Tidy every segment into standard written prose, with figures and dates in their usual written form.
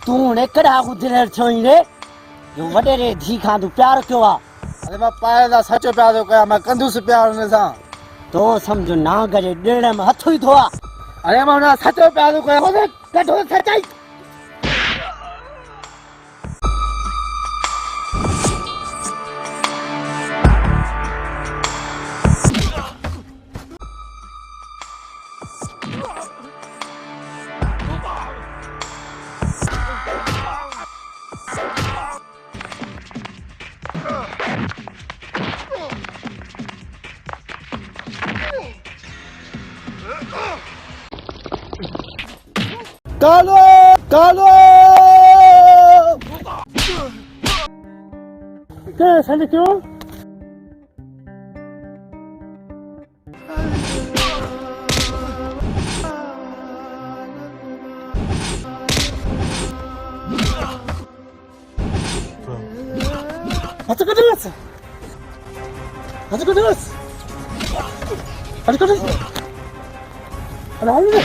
तू ने कड़ा गुजरे छोई रे जो वडे रे धी खां तू प्यार क्यों आ अरे मैं पाए दा सचो प्यार तो कया मैं कंदुस प्यार ने सा तो समझो ना करे डेढ़ में हथो ही धोआ अरे मैं ना सचो प्यार तो कया ओए कठो सच्चाई कालो कालो क्या सन क्यों Hadi gidiyoruz. Hadi gidiyoruz. Hadi gidiyoruz. Hadi.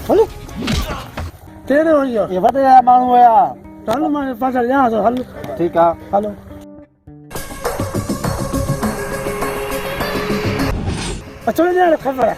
Hadi. तेरे हो गया ये बड़े मानू है यार चलो मैं पास यहाँ से हल ठीक है हेलो चलो जा रे खबर है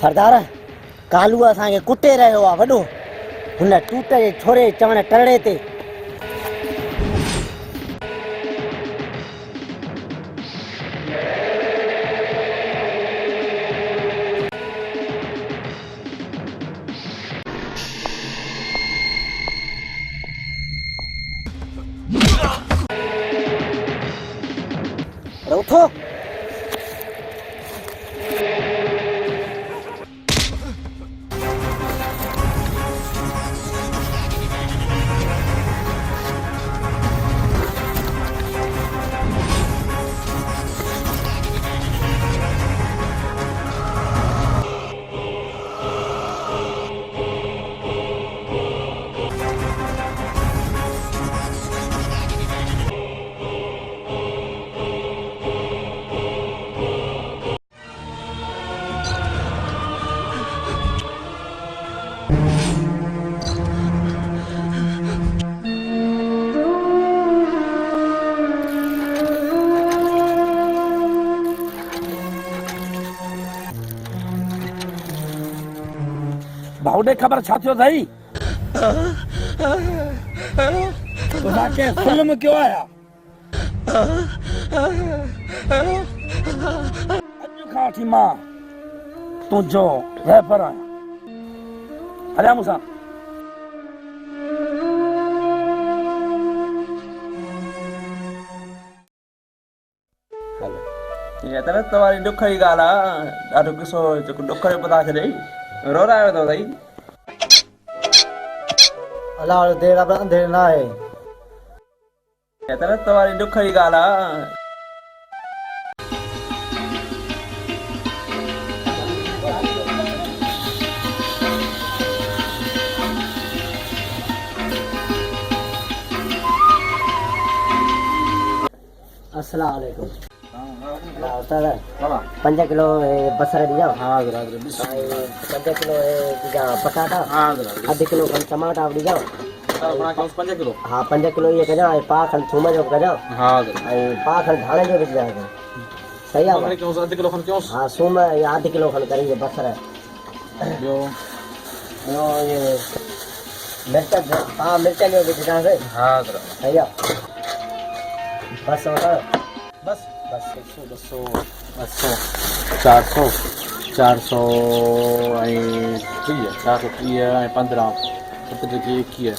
सरदार कालू असांखे कुटे रहियो आहे वॾो हुन टूट जे छोरे चवण टरड़े ते उठो भाउडे खबर छा थियो थई तोखे फिल्म क्यों आया अॼु खां वठी मां तुंहिंजो रैपर आहियां हलिया मूंसां ये तरह तुम्हारी दुखड़ी गाला ॾाढो किसो दुखड़े पता छॾई रो रहा है तो भाई अल्लाह देर अब अंधेर ना है ये तरह तुम्हारी दुखड़ी गाला अस्सलाम वालेकुम उस्ताद 5 किलो बसर ॾिजो हाँ जरा 5 किलो पटाटा अधु किलो खनि टमाटा ॾिजो 5 किलो हाँ 5 किलो ये कजो ऐं पाउ खनि थूम जो कजो हाँ ऐं पाउ खनि धाणे जो विझो सही आहे अधु किलो खन क्यों हाँ सूम या अधु किलो खनि करी बसर ॿियो ॿियो ये मिर्च पाउ मिर्च जो विझंदासीं हाँ जरा सही आहे बस बस बस 200 400 430 ऐं 15 21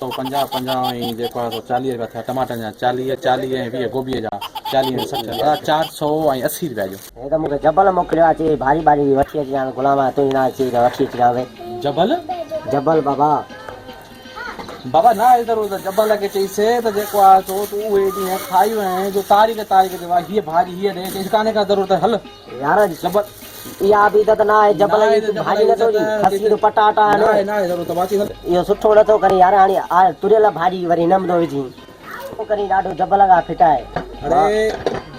150 ऐं जेको आहे 40 रुपया थिया टमाटनि जा 40 ऐं 20 गोभीअ जा 40 ऐं 60 400 ऐं 80 रुपया जो हे त मूंखे जबल मोकिलियो आहे चई भारी भारी वठी अचिजांइ गुलाम तुंहिंजी ना अची वठी अचिजांइ जबल जबल बाबा ना आहे ज़रूरत जबल खे चईसे त जेको आहे तो तूं उहे ॾींहं खाई वञे जो तारीख़ ते वाह हीअ भाॼी हीअ ॾे चईसि कान्हे का ज़रूरत हल यार जबल इहा बि त न आहे जबल जी भाॼी नथो ॾी खसी पटाटा न आहे ज़रूरत बाची हल इहो सुठो नथो करे यार हाणे तुरियल भाॼी वरी न थो विझी करे ॾाढो जबल खां फिटाए अरे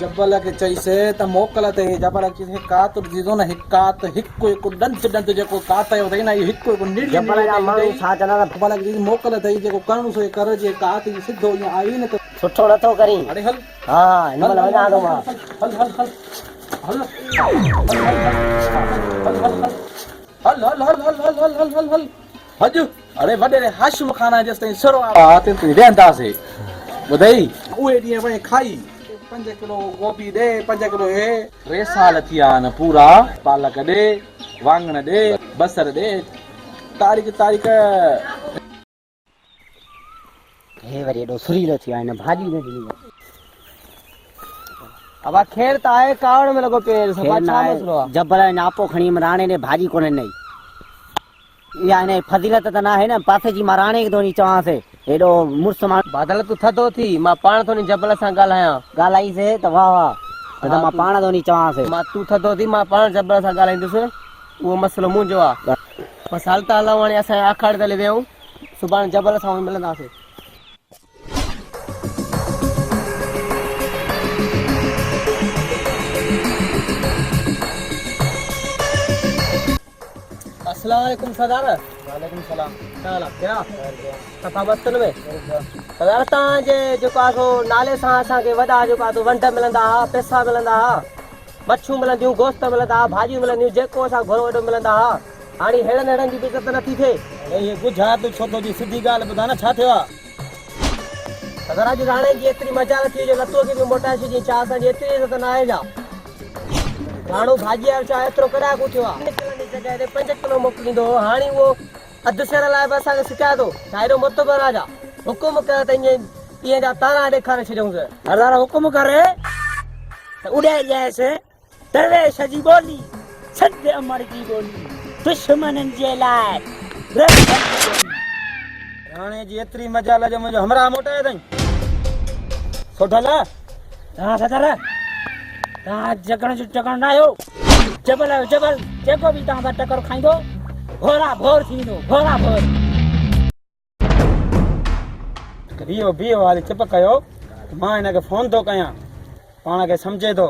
जबल खे चईसे त मोकल ते जबल चईसि कात विझो न हिकु ॾंद जेको कात जो अथई न इहो हिकु जबल जा माण्हू छा चवंदा जबल खे मोकल अथई जेको करणो सो कर जे कात जी सिधो ईअं आई न त सुठो नथो करी अरे हल हा हिन महिल वञा थो मां हल हल हल हल हल हल अरे वॾे हाशिम खाना जेसि ताईं सिरो आहे वेहंदासीं ॿुधई उहे ॾींहं वञी खाई 5 किलो गोभी ॾे 5 किलो हे 3 साल थी विया आहिनि पूरा पालक ॾे वाङण ॾे बसर ॾे तारीख़ हे वरी एॾो सुरीलो थी वियो आहे हिन भाॼी न ॾिनी अब खेर त आहे कावड़ में लॻो पियो जबल नापो खणी राणे ने भाॼी कोन्हे नई इहा हिन फज़ीलत त न आहे न पासे जी मां राणे खे थो वञी चवांसि हेॾो मुड़ुसु माण्हू बादल तूं थधो थी मां पाण थो जबल सां ॻाल्हाईंसि त वाह वाह त मां पाण थो वञी चवांसि मां तूं थधो थी मां पाण जबल सां ॻाल्हाईंदुसि उहो मसइलो मुंहिंजो आहे बसि हाल त हलूं हाणे असां आखाड़ तले वियूं सुभाणे जबल सां मिलंदासीं अस्सलाम वालेकुम सरदार वालेकुम सलाम चलो क्या सफ़ा बस्तन में सरदार तव्हांजे जेको आहे सो नाले सां असांखे वॾा जेको आहे वंड मिलंदा हुआ पैसा मिलंदा हुआ मच्छियूं मिलंदियूं गोश्त मिलंदा हुआ भाॼियूं मिलंदियूं जेको असां घणो वॾो मिलंदा हुआ हाणे हेड़नि जी बि इज़त नथी थिए इहे गुजरात छो थो जी सिधी ॻाल्हि ॿुधा न छा थियो आहे सरदार जी राणे जी एतिरी मजा थी जो लतो खे बि मोटाए छॾी छा असांजी एतिरी इज़त न आहे छा माण्हू भाॼी वारो छा एतिरो कॾहिं थियो आहे जॻह ते 5 किलो मोकिलींदो हाणे उहो अधु शेर लाइ बि असांखे सिकाए थो छा हेॾो मुतबर आहे छा हुकुम कर त ईअं जा तारा ॾेखारे छॾियूं सरदार हुकुम करे त उॾाए ॾियसि दरवेश जी ॿोली सद अमर जी ॿोली दुश्मननि जे लाइ राणे जी एतिरी मजा जो मुंहिंजो हमरा मोटाए अथई सोढल हा सरदार तव्हां जगण जो जगण न आहियो जबल आहियो जबल जेको बि तव्हां सां टकर खाईंदो भोरा भोर थींदो भोरा भोर बीहो हाली चुप कयो मां हिनखे फोन थो कयां पाण खे सम्झे थो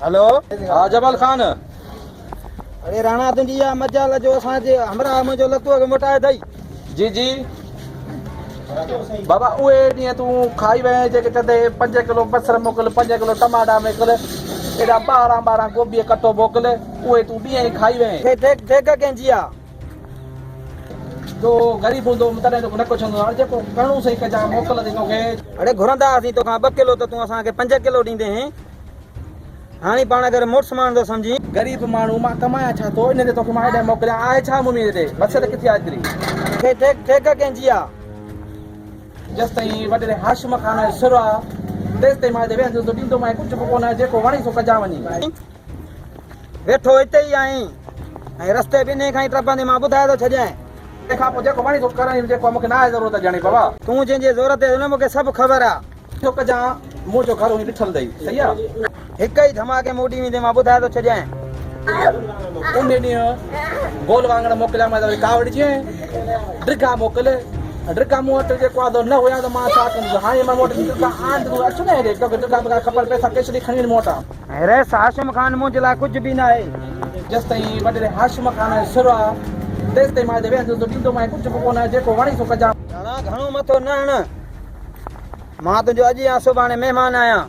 हेलो हा जबल खान अरे राणा तुंहिंजी इहा मजाल जो असांजे हमरा मुंहिंजो लतो खे मोटाए अथई जी जी बाबा उहे ॾींहं तूं खाई वञे जेके चंदे 5 किलो बसर मोकिल 5 किलो टमाटा मोकिल एॾा 12 गोभी कटो मोकिल उहे तूं ॾींहं ई खाई वञे ठेक कंहिंजी आहे जो ग़रीब हूंदो तॾहिं तोखे न कुझु हूंदो हाणे जेको करणो सही कजां मोकिल थी तोखे अड़े घुरंदा हुआसीं तोखां 2 किलो त तूं असांखे 5 किलो ॾींदे हाणे पाण करे मुड़ुसु माण्हू थो सम्झी ग़रीब माण्हू मां कमाया छा थो इन ते तोखे मां हेॾे मोकिलियां आहे छा मुंहिंजी हिते बसर किथे आहे एतिरी ठेक कंहिंजी आहे जेसि ताईं वॾे हाशिम खान जो सिर आहे तेसि ताईं मां हिते वेहंदुसि ॾींदो मां कुझु बि कोन जेको वणी सो कजां वञी वेठो हिते ई आहीं ऐं रस्ते ॿिन्ही खां ई टपंदे मां ॿुधाए थो छॾियां तंहिंखां पोइ जेको वणी सो करां जेको मूंखे न आहे ज़रूरत ॼणी बाबा तूं जंहिंजी ज़रूरत आहे हुन मूंखे सभु ख़बर आहे छो कजां मुंहिंजो घर हुई ॾिठल अथई सही आहे हिक ई धमाके मोटी वेंदे मां ॿुधाए थो छॾियां उन ॾींहुं गोल वाङण मोकिलिया मां त कावड़ जी ड्रिगा मोकिल ड्रिगा मूं वटि जेको आहे न हुया त मां छा कंदुसि हाणे मां वटि ड्रिगा आहिनि तूं अचु न हेॾे तोखे ड्रिगा खपनि पैसा कैश ॾेई खणी वञ मूं वटां अरे हाशिम खान मुंहिंजे लाइ कुझु बि न आहे जेसि ताईं वॾे हाशिम खान जो सिर आहे तेसि ताईं मां हिते वेहंदुसि ॾींदो मां कुझु बि कोन जेको वणी सो कजां घणो मथो न हण मां तुंहिंजो अॼु या सुभाणे महिमान आहियां।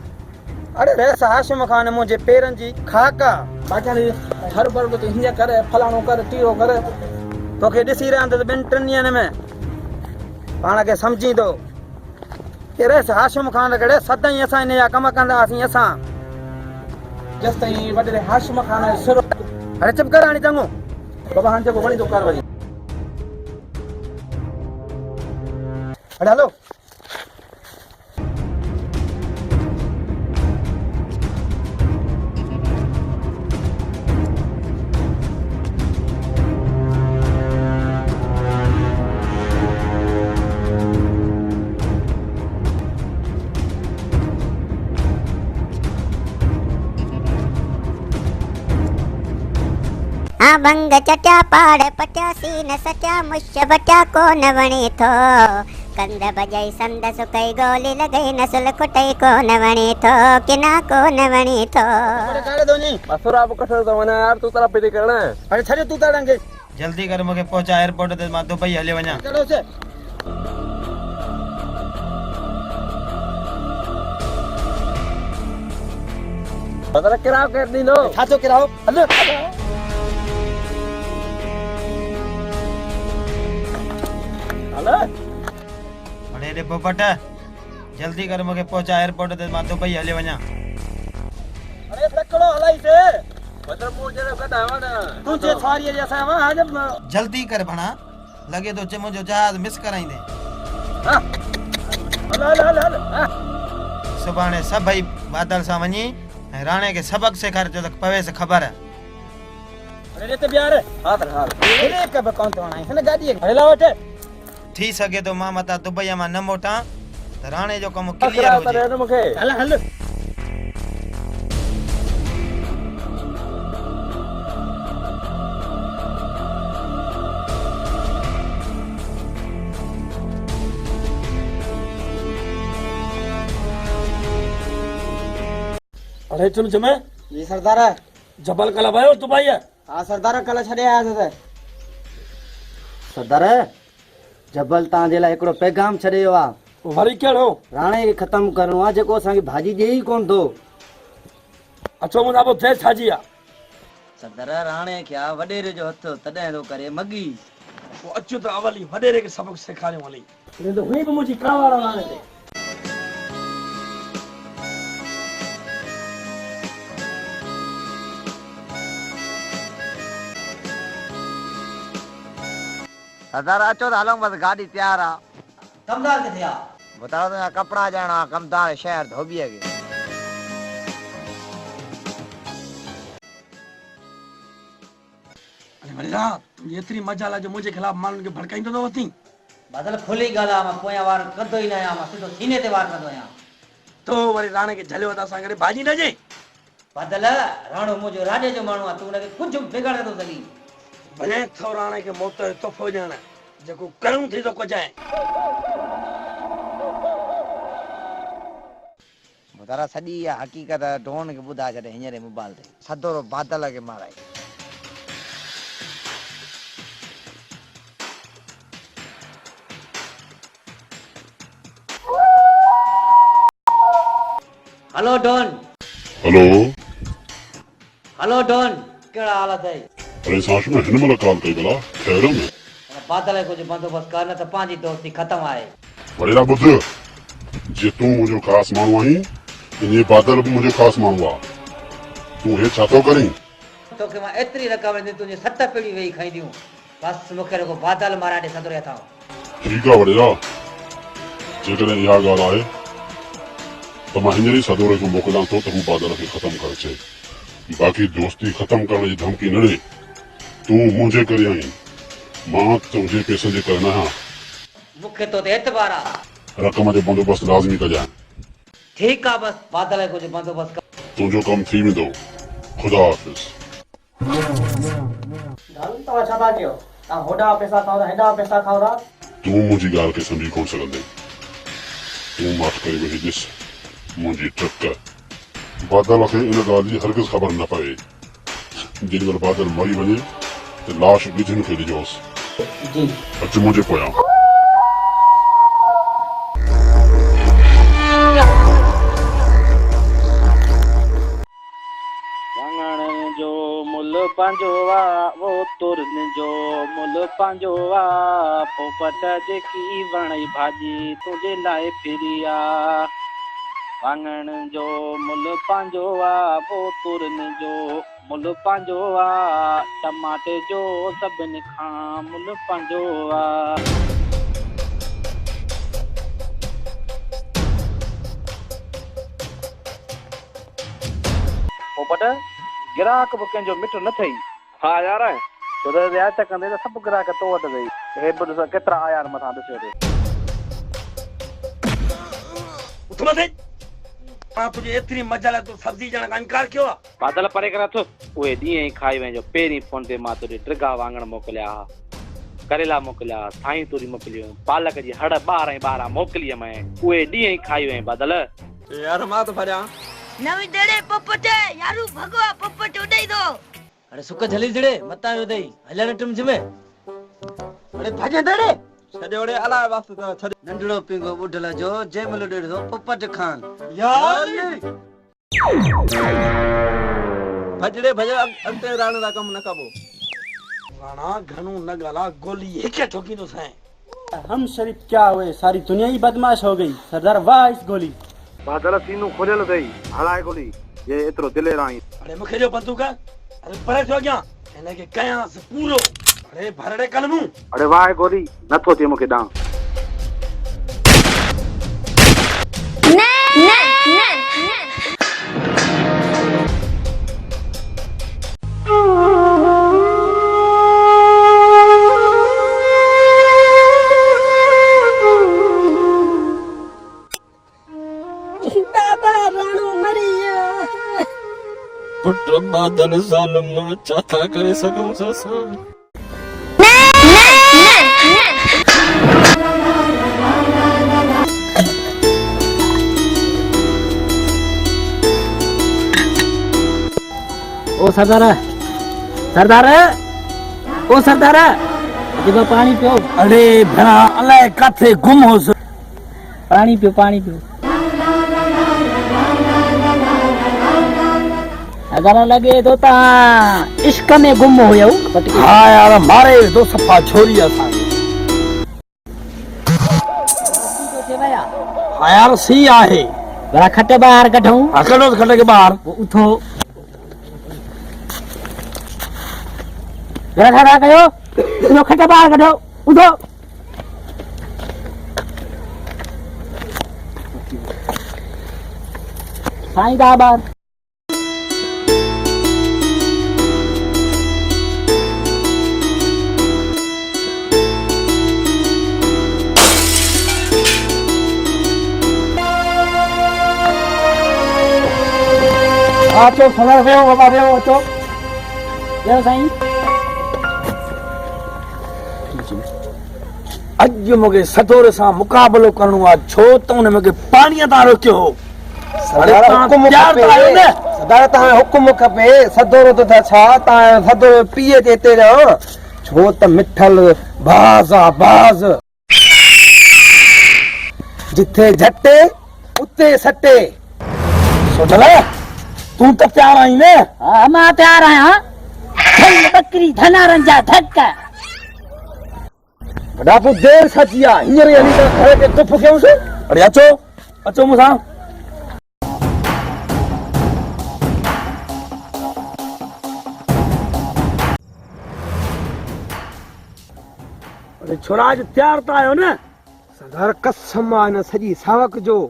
अरे रेस हाशिम खान मुंहिंजे पेरनि जी खाक आहे। बाक़ी हर वर्ग ते हीअं करे फलाणो करे टीरो करे तोखे ॾिसी रहिया त ॿिनि टिनि ॾींहंनि में पाण खे सम्झींदो कि रेस हाशिम खान कड़े सदाईं असां इन जा कम कंदा हुआसीं असां। जेसि ताईं वॾे हाशिम खान जो सिर अरे चुप कर हाणे चङो। बाबा हाणे जेको वणी थो कर वञे। अरे हलो भंग चटिया पाड़ पटिया सीन सटिया मुछ बटिया कोन वणे थो कंद बजाई संदस कई गोली लॻई नसुल खुटई कोन वणे थो किना कोन वणे थो। अरे काड़े दोनी मसुरा अब कठर तो वना यार तू तरह पे करना है। अरे छड़े तू ताड़ांगे जल्दी कर मूंखे पहुचा एयरपोर्ट ते मां दुबई हली वञा। चलो से पता किराओ कर दी लो छा थो किराओ हलो हलो अरे रे पोपट जल्दी कर मूंखे पहुचा एयरपोर्ट ते मां दुबई हली वञा। अरे तकड़ो हलाई से पता मूं जरा कदा वना तू जे सारी जे असा आज जल्दी कर भणा लॻे थो चे मुंहिंजो जहाज मिस कराईंदे। हलो हलो हलो हलो सुभाणे सभई बादल सां वञी ऐं राणे खे सबक सेखार जो त पवेस ख़बर। अरे ते बियार हाथ अरे कब कौन तो आई है गाड़ी हला वटे थी सघे थो मां मता दुबई मां न मोटां त राणे जो कमु क्लियर हुजे। हाथ मूंखे हल हल अरे तुम जमे जी सरदार जबल कला भयो दुबई है। हां सरदार कल छड़े आया थे सरदार जबल तव्हां जे लाइ हिकिड़ो पैगाम छॾियो आहे। वरी केड़ो राणे खे ख़तमु करिणो आहे जेको असांखे भाॼी ॾे ई कोन थो। अचो मुंहिंजा पोइ थे छाजी आहे। सरदार राणे खे वॾेरे जो हथ तॾहिं थो करे मगी। पोइ अचो त अवली वॾेरे खे सबक सेखारियो हली तो हुई भी मुझे कावाड़ा लाने दे सरदार अचो त हलूं बस गाॾी तयार आहे। कमदार किथे आ ॿुधायो त कपिड़ा ॾियणा कमदार शहर धोबीअ खे। अरे वॾेरा तू एतिरी मजाल जो मुंहिंजे खिलाफ़ माण्हुनि खे भड़काईंदो तो वती। बदल खुली ॻाल्हि आहे मां पोयां वार कंदो ई न आहियां मां सिधो सीने ते वार कंदो आहियां। तो वरी राणे खे झलियो त असां गॾु भाॼी न जे बदल राणो मुंहिंजो राॼे जो माण्हू आहे तूं हुनखे कुझु बिगाड़े थो सघीं। भले थो राणे खे मौत जो तोहफ़ो ॾियण जेको करूं थी थो कुझु आहे। ॿुधारा सॼी इहा हक़ीक़त डोन खे ॿुधाए छॾे हींअर मोबाइल ते सदोरो बादल खे माराए। Hello Don. Hello hello Don कहिड़ा हाल अथई? अरे साश में हिन महिल कॉल कई भला खैर में बादल जो कुझु बंदोबस्तु कर न त पंहिंजी दोस्ती ख़तमु आहे। वॾेरा ॿुध जे तूं मुंहिंजो ख़ासि माण्हू आहीं इन बादल बि मुंहिंजो ख़ासि माण्हू आहे। तूं हे छा थो करीं? तोखे मां एतिरी रक़म ॾींदी तुंहिंजी 7 पीढ़ी वेही खाईंदियूं बसि मूंखे रुगो बादल माराए ॾे सदुरे अथां। ठीकु आहे वॾेरा जेकॾहिं इहा ॻाल्हि आहे त मां हींअर ई सदोरे खे मोकिलियां थो त हू बादल खे ख़तमु करे अचे। बाक़ी दोस्ती ख़तमु करण जी धमकी न ॾे। तूं मुंहिंजे करे आहीं मां तुंहिंजे पैसनि जे करे न आहियां। मूंखे तो ते एतबार आहे। रक़म जो बंदोबस्तु लाज़मी कजांइ। ठीकु आहे बसि बादल जो कुझु बंदोबस्तु कर। तुंहिंजो कमु थी वेंदो। ख़ुदा हाफ़िज़। गाल तो अच्छा था कयो ता होडा पैसा खाओ हेडा पैसा खाओ रा तूं मुंहिंजी ॻाल्हि खे सम्झी कोन सघंदे। तूं माफ़ करे वेही ॾिस मुंहिंजी ट्रक बादल खे इन ॻाल्हि जी हरगिज़ ख़बर न पए। जेॾी महिल बादल मरी वञे त लाश ॿिजनि खे ॾिजोसि। जी अच मुंहिंजे पोयां। पंहिंजो आहे वो तुरन जो मुल पंहिंजो आहे पोपट जेकी वणई भाॼी तुंहिंजे लाइ फिरी आहे वाङण जो मुल पंहिंजो आहे वो तुरन जो मुल पंहिंजो आहे टमाटे जो सभिनी खां मुल पंहिंजो आहे पोपट गिराक बि कंहिंजो मिट न अथई हा यार छो त रिआयत कंदे त सभु गिराक तो वटि अथई हे बि ॾिसो केतिरा आया आहिनि मथां ॾिसो उठ मथे मां तुंहिंजी एतिरी मजा लाइ तूं सब्जी ॼण खां इनकार कयो आहे बादल परे कर थो उहे ॾींहं ई खाई वञो पहिरीं फोन ते मां तोखे ड्रिगा वाङण मोकिलिया हा करेला मोकिलिया साईं तूरी मोकिलियो पालक जी हड़ 12 ऐं 12 मोकिली मैं उहे ॾींहं ई खाई वञ बादल यार मां त भरियां नवी दड़े पपट यारू भगवा पपट उड़ाई दो अरे सुक जली जड़े मता यो दई हलण टुम जमे अरे भाजे दड़े छडे ओड़े अला वास्ते तो छडे नंडड़ो पिंगो बुढला जो जेमल डेड़ दो पपट खान यार भजड़े भजड़ा अंते राण दा कम न कबो राणा घणो न गाला गोली एक ठोकी तो साए हम शरीफ क्या हुए सारी दुनिया ही बदमाश हो गई सरदार वाह इस गोली बादल सीनू खोलियल अथई हलाए गोली ये एतिरो दिले राई अरे मूंखे जो बंदूक अरे परे थियो अॻियां हिनखे कयांसि पूरो अरे भरड़े कलमू अरे वाह गोली नथो थिए मूंखे ॾांहुं पुट बादल ज़ालिम छा था करे सघूं असां ओ सरदार सरदार ओ सरदार जेको पानी पियो अरे भेणा अलाए काथे गुम होस पानी पियो अगर लगे तो ता इश्क में गुम हो जाऊ हाँ यार मारे दो सफा छोरी असां हाँ यार सी आहे बड़ा खटे बाहर कढूं अकड़ो खटे के बाहर उठो जरा खड़ा कयो लो खटे बाहर कढो उठो साईं दा बाहर आचो सरदार वेहो बाबा वेहो अचो वेहो साईं अज मूंखे सदोर सां मुक़ाबलो करणो आहे छो त हुन मूंखे पाणीअ तां रोकियो हो सरदार तव्हां हुकुम खपे सदोरो त छा तव्हां सदोरो पीए ते हिते रहो छो त मिठल बाज़ आहे बाज़ जिथे झटे उते सटे सोचल तूं त तयार आहीं न हां मां तयार आहियां धन बकरी धनारन जा धक वॾा पोइ देर सची आहे हींअर ई हली त घर खे चुप कयूंसि अरे अचो अचो मूंसां अरे छोरा अॼु तयार त आहियो न सरदार कसम आहे न सॼी सावक जो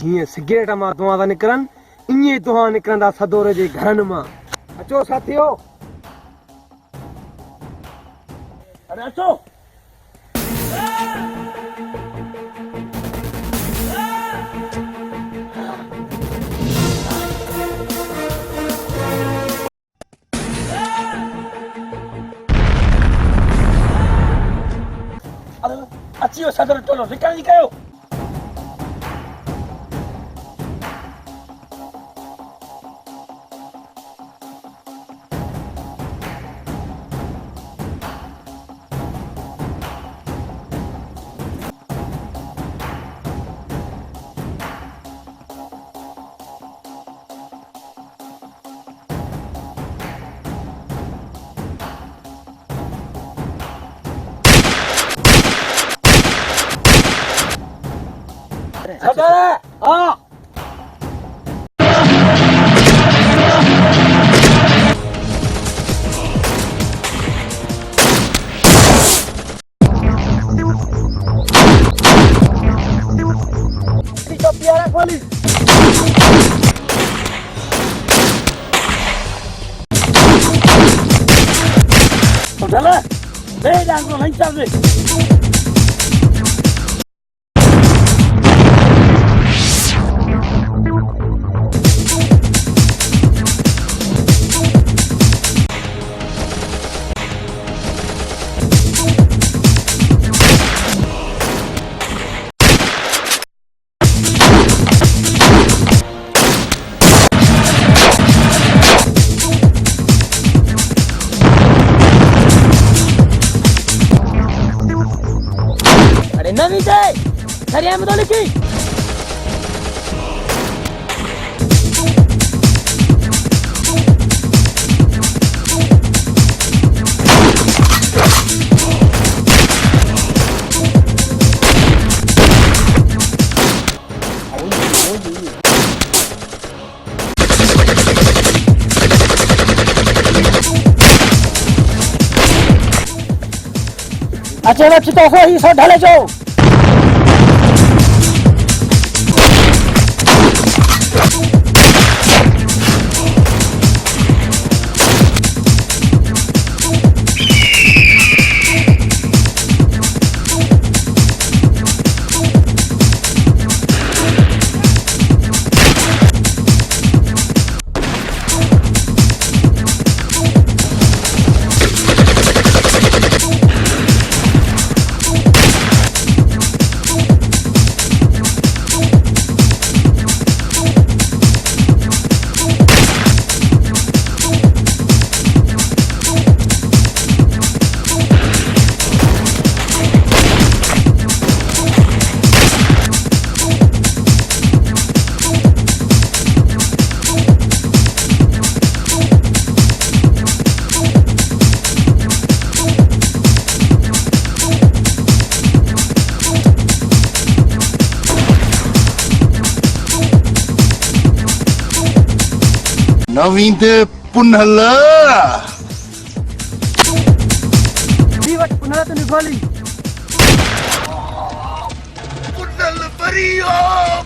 जीअं सिगरेट मां धुआं था निकिरनि ईअं धुआं निकिरंदा सदोरे जे घरनि मां अचो साथियो अरे अचो अची वियो सदर टोलो निकिरण जी कयो सटारे हाँ प्यारा खोली उठला बे डांगो नहीं चल रही नवी से सरिया में तो लिखी अच्छा बच्चे तो हो ही सो ढले जो नवीन पुन्हा जीवट पुन्हा तुम्ही गोली पुन्हा बरी हो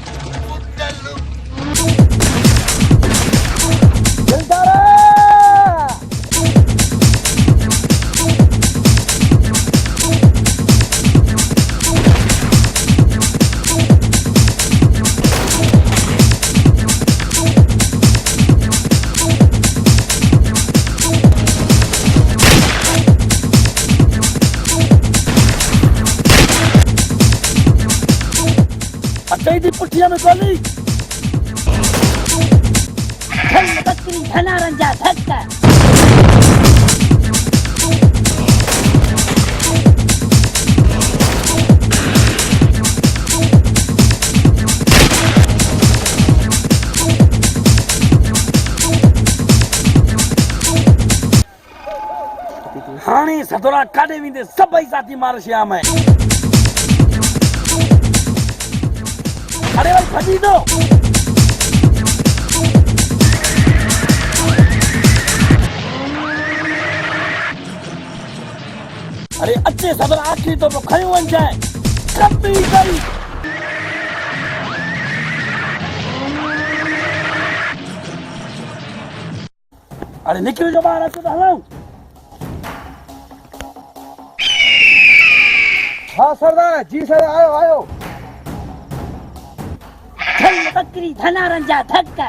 दी पुठिया में गोली धन बकरी धना रंजा धक्का हाणे सदोरा काढे वेंदे सभई साथी मार श्याम है अरे भाई फजी दो अरे अच्छे सदर आखिरी तो खयो वन जाए कब भी गई अरे निकल जो बाहर तो हलाऊं हाँ सरदार जी सर आयो आयो धन बकरी धना रंजा धक्का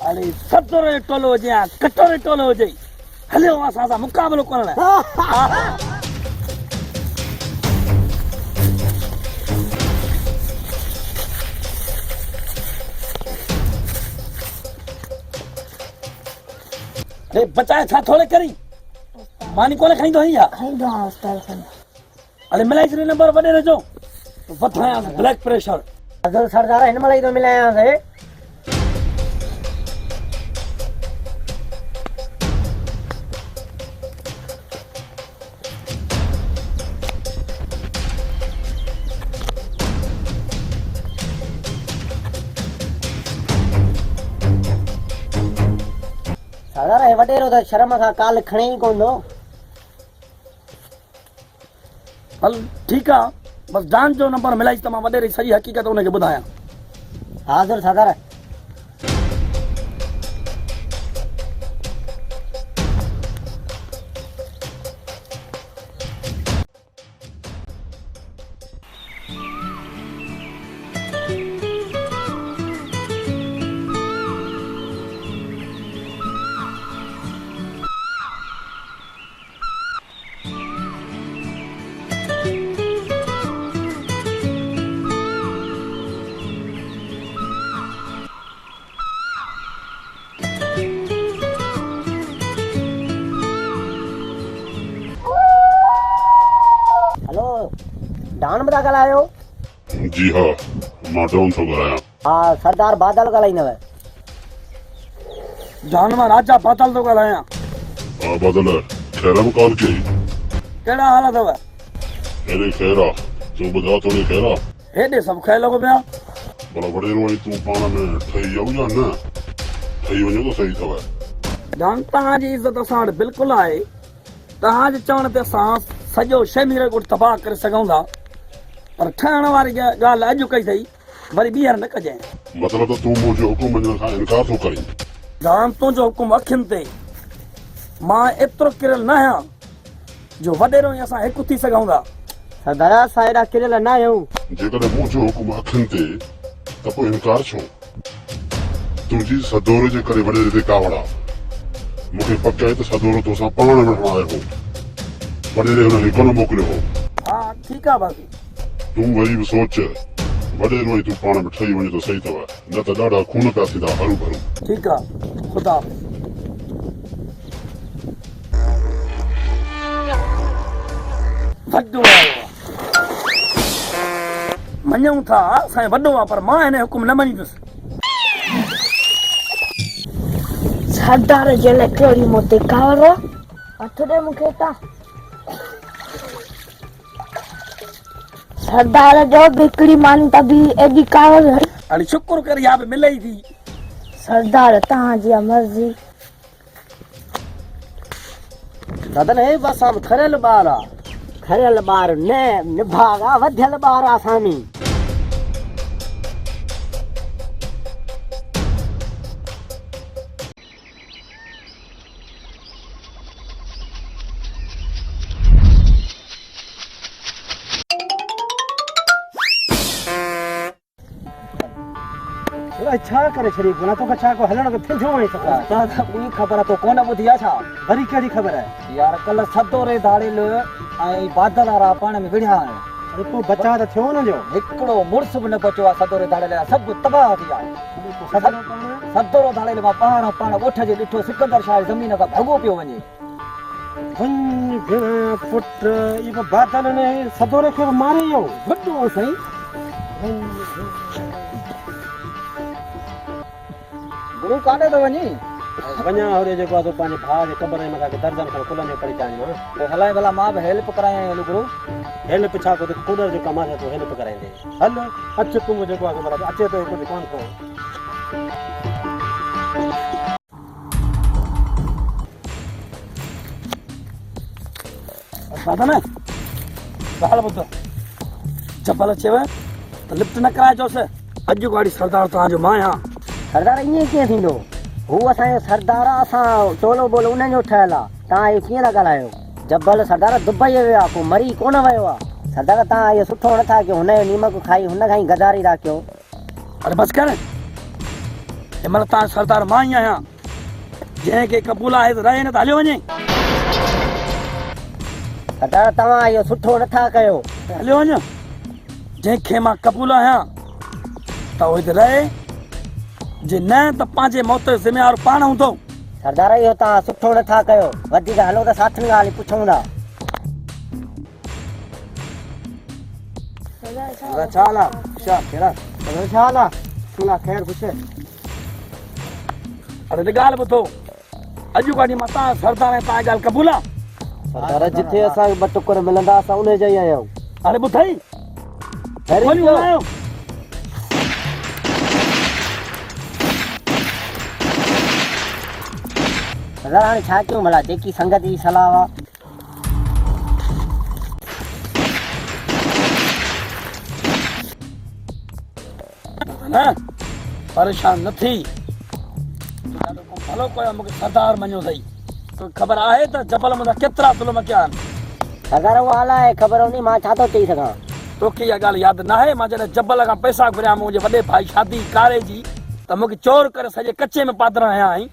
अरे सतोरे टोलो हुजे कटोरे टोलो हुजे हलियो असां सां मुक़ाबिलो करण अरे बचाए छा थोड़े करी मानी कोने खाईंदो ही या खाईंदो आहियां उस्ताद खां अरे मिलाई श्री नंबर वॾे जो वधाया ब्लड प्रेशर असल सरदार हिन महिल ई थो मिलायांसि सरदार हे वॾेरो त शर्म खां काल खणे ई कोन थो हल ठीक है बस जान जो नंबर मिलाई त मां वॾे सही हकीकत उनके ॿुधायां हाज़िर सरदार डान बता ॻाल्हायो जी हाँ मां डॉन थो ॻाल्हायां हा सरदार बादल ॻाल्हाईंदव जान मां राजा बादल थो ॻाल्हायां हा बादल खैर कॉल कई कहिड़ा हाल अथव अरे खैर आहे तूं ॿुधा थोरी खैर आहे हेॾे सभु खे लॻो पिया भला वॾेरो आई तूं पाण में ठही वियो या न ठही वञो त सही अथव जान तव्हांजी इज़त असां वटि बिल्कुलु आहे तव्हांजे चवण ते असां सॼो शमीर ॻुड़ तबाह करे सघूं था पर ठहण वारी ॻाल्हि अॼु कई अथई वरी ॿीहर न कजांइ मतिलब त तूं मुंहिंजे हुकुम ॾियण खां इनकार थो करीं जान तुंहिंजो हुकुम अखियुनि ते मां एतिरो किरियल न आहियां जो वॾेरो ई असां हिकु थी सघूं था सरदार असां हेॾा किरियल न आहियूं जेकॾहिं मुंहिंजो हुकुम अखियुनि ते त पोइ इनकार छो तुंहिंजी सदोरे जे करे वॾेरे ते कावड़ आहे मूंखे पक आहे त सदोरो तोसां पाण वठणु आयो हो वॾेरे हुनखे कोन मोकिलियो हो हा ठीकु आहे बाक़ी तूं वरी बि सोच वॾेरो ई तूं पाण में ठही वञे त सही अथव न त ॾाढा खून पिया थींदा हरू भरू ठीकु आहे ख़ुदा वॾो मञूं था असांजो वॾो आहे पर मां हिन हुकुम न मञींदुसि सरदार जे लाइ कहिड़ी मोते कावर हथ ॾे मूंखे था सरदार जो बिकड़ी मान तभी एडी कावर अरे शुक्र कर या बि मिले ई थी सरदार तव्हांजी मर्ज़ी दादा हे बस हम खरियल ॿार आहे खरियल ॿार न निभागा वधियल ॿार आहे असांजी छा करे छड़ी गुना तो छा को हलण के फिर जो वणी सका दादा कोई खबर तो कोन बुधी आ छा वरी केड़ी खबर है यार कल सदोरे दाड़ेल आई बादल वाला पाण में विढ़िया अरे को बचा त थियो न जो हिकड़ो मुर्स भी न बचो आ सदोरे दाड़ेल सब तबाह थी आ सदोरो दाड़ेल मा पाण ओठ जे ॾिठो सिकंदर शाह जमीन का भगो पियो वञे वन भेण पुट ई बादल ने सदोरे के मारे यो वड्डो सही गुरु काटे तो वनी वञा होरे जेको तो पांजे भाउ जे कबर में मथा के दर्जन कर कुलन जो पड़ी चाणी ना तो हलाए भला मां भी हेल्प कराए हलो गुरु हेल्प छा को कूलर जो कमा है तो हेल्प कराए दे हल अच तुम जेको आ भला अचे तो कुछ कोन को बाबा ना बाल बुतो जबल चेवे तो लिफ्ट न कराए जो से अज गाड़ी सरदार तो जो मां यहां सरदार इएं कीअं थींदो हू असांजो सरदार असां टोलो बोलो उन्हनि जो ठहियल आहे तव्हां इहो कीअं था ॻाल्हायो जबल सरदार दुबई वियो आहे पोइ मरी कोन वियो आहे सरदार तव्हां इहो सुठो नथा कयो हुन जो नीमक खाई हुन खां ई गदारी था कयो अरे बसि कर हिन महिल तव्हां सरदार मां ई आहियां जंहिंखे क़बूल आहे त रहे न त हलियो वञे सरदार तव्हां इहो सुठो नथा कयो हलियो वञो जंहिंखे मां क़बूल आहियां त उहो हिते रहे जे न त पंहिंजे मौत जो ज़िम्मेवार पाण हूंदो सरदार इहो तव्हां सुठो नथा कयो वधीक हलो त साथनि ॻाल्हि पुछूं था छा हाल आहे छा कहिड़ा छा हाल आहे सुना ख़ैर पुछ अरे ॻाल्हि ॿुधो अॼु काॾी मां तव्हां सरदार ऐं तव्हांजी ॻाल्हि क़बूल आहे सरदार जिथे असांखे ॿ टुकर मिलंदा असां उन जा ई आहियूं अरे ॿुधई सरदार हाणे छा कयूं भला जेकी संगत जी सलाह आहे न परेशान न थी भलो कयो मूंखे सरदार मञो सही तोखे ख़बर आहे त जबल मुंहिंजा केतिरा ज़ुल्म कया आहिनि सरदार उहा हाल आहे ख़बर हूंदी मां छा थो चई सघां तोखे इहा ॻाल्हि यादि न आहे मां जॾहिं जबल खां पैसा घुरिया मुंहिंजे वॾे भाई शादी कारे जी त मूंखे चोर करे सॼे कचे में पादर आया आहीं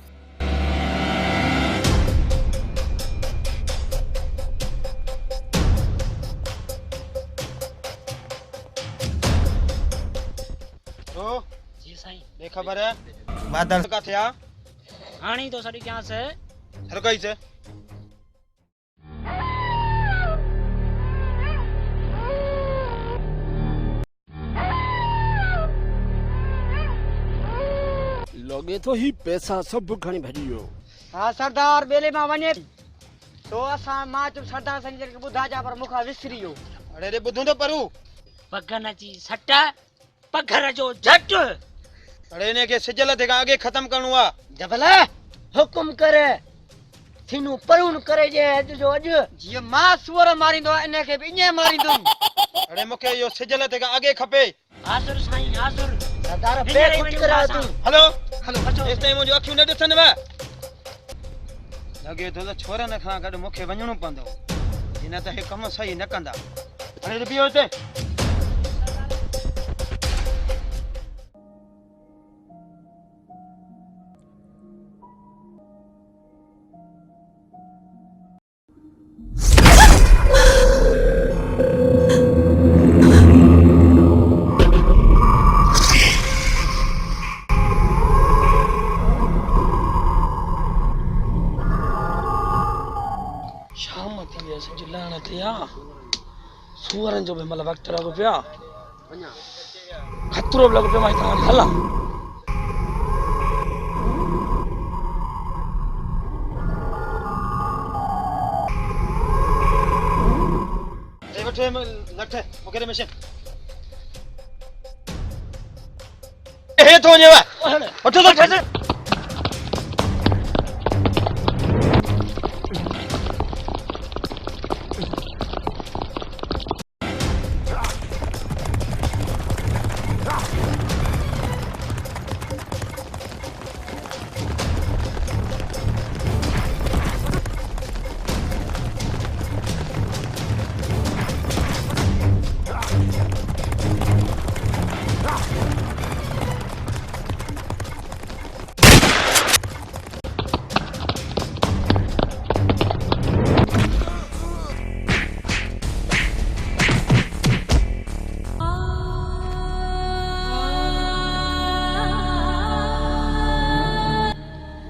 खबर है बादल का थे हाणी तो सड़ी क्या से हर कोई से लगे तो ही पैसा सब खणी भजियो हां सरदार बेले में वने तो असा मां चुप सरदार संजय के बुधा जा पर मुखा विसरियो अरे रे बुधू तो परू पगन जी सट्टा पघर जो झट अरे ने के सिजल थे आगे खत्म करनो आ जबल हुकुम करे थिनु परून करे जे अज जो अज जी मां सुअर मारिंदो इने के इने मारिंदो अरे मुके यो सिजल थे आगे खपे हाजुर साईं हाजुर सरदार पे खुद करा तू हेलो हेलो इस टाइम जो अखियों न दिसन वा लगे तो छोरन खां गड मुके वणणो पंदो इन त हे कम सही न कंदा अरे बियो ते सूअरनि जो बि मतलब वक़्तु लॻो पिया खतरो बि लॻो पियो मां हितां हलां वठे लठ मुके मशीन हे तो ने वा वठो तो पैसे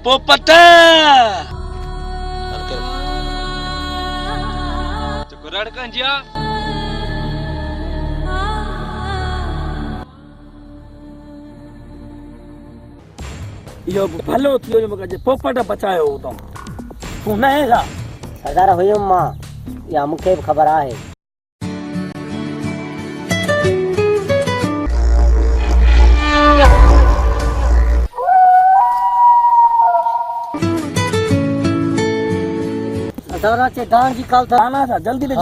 पोपट तो गुरड़ कंजिया इहो भलो थियो जो मूंखे पोपट बचायो हो तूं न आहे छा सरदार हुयुमि मां या मूंखे बि ख़बर आहे सरदार से दान जी कॉल था आना था जल्दी ले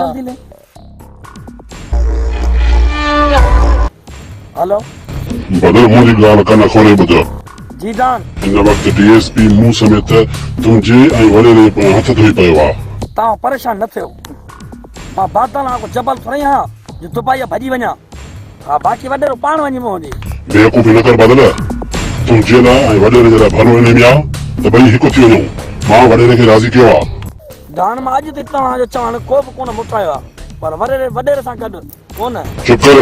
हेलो बदल मुझे गाल कना खोले बजा जी जान इन वक्त डीएसपी मुंह समेत तुंहिंजे ऐं वॾे हथ धोई पियो आहे तव्हां परेशान न थियो मां बादल को जबल थोड़ी हाँ जो दुबई भजी वञा हा बाक़ी वॾेरो पाण वञी पवंदी बेवकूफ़ी न कर बदल तुंहिंजे लाइ ऐं वॾे जे लाइ भलो इन में आहे त ॿई हिकु थी वञूं मां वॾे खे राज़ी कयो आहे दान मां अॼु ताईं तव्हांजो चवण को बि कोन मुटायो आहे पर वॾेरे सां गॾु कोन चुप कर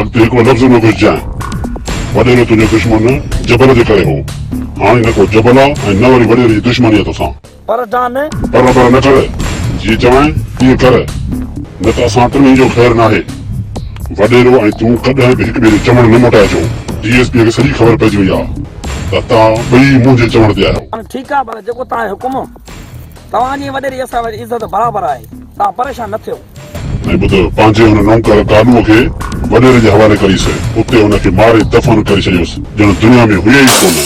अॻिते हिकिड़ो लफ़्ज़ न घुसजांइ वॾेरो तुंहिंजो दुश्मन जबल जे करे हो हाणे न को जबल आहे ऐं न वरी वॾेरे जी दुश्मनी आहे तोसां पर जान पर न कर जीअं चवां तीअं कर न त असां टिनी जो ख़ैरु नाहे वॾेरो ऐं तूं कॾहिं बि हिक ॿिए जो चवण न मोटाइजो DSP खे सॼी ख़बर पइजी वई आहे त तव्हां ॿई मुंहिंजे चवण ते आहियो ठीकु आहे पर जेको तव्हां हुकुम तव्हांजी वॾेरी असां वरी इज़त बराबरि आहे तव्हां परेशान न थियो ऐं ॿुध पंहिंजे हुन नौकर कालूअ खे वॾेरे जे हवाले करीसि उते हुनखे मारे दफ़न करे छॾियोसि ॼण दुनिया में हुई ई कोन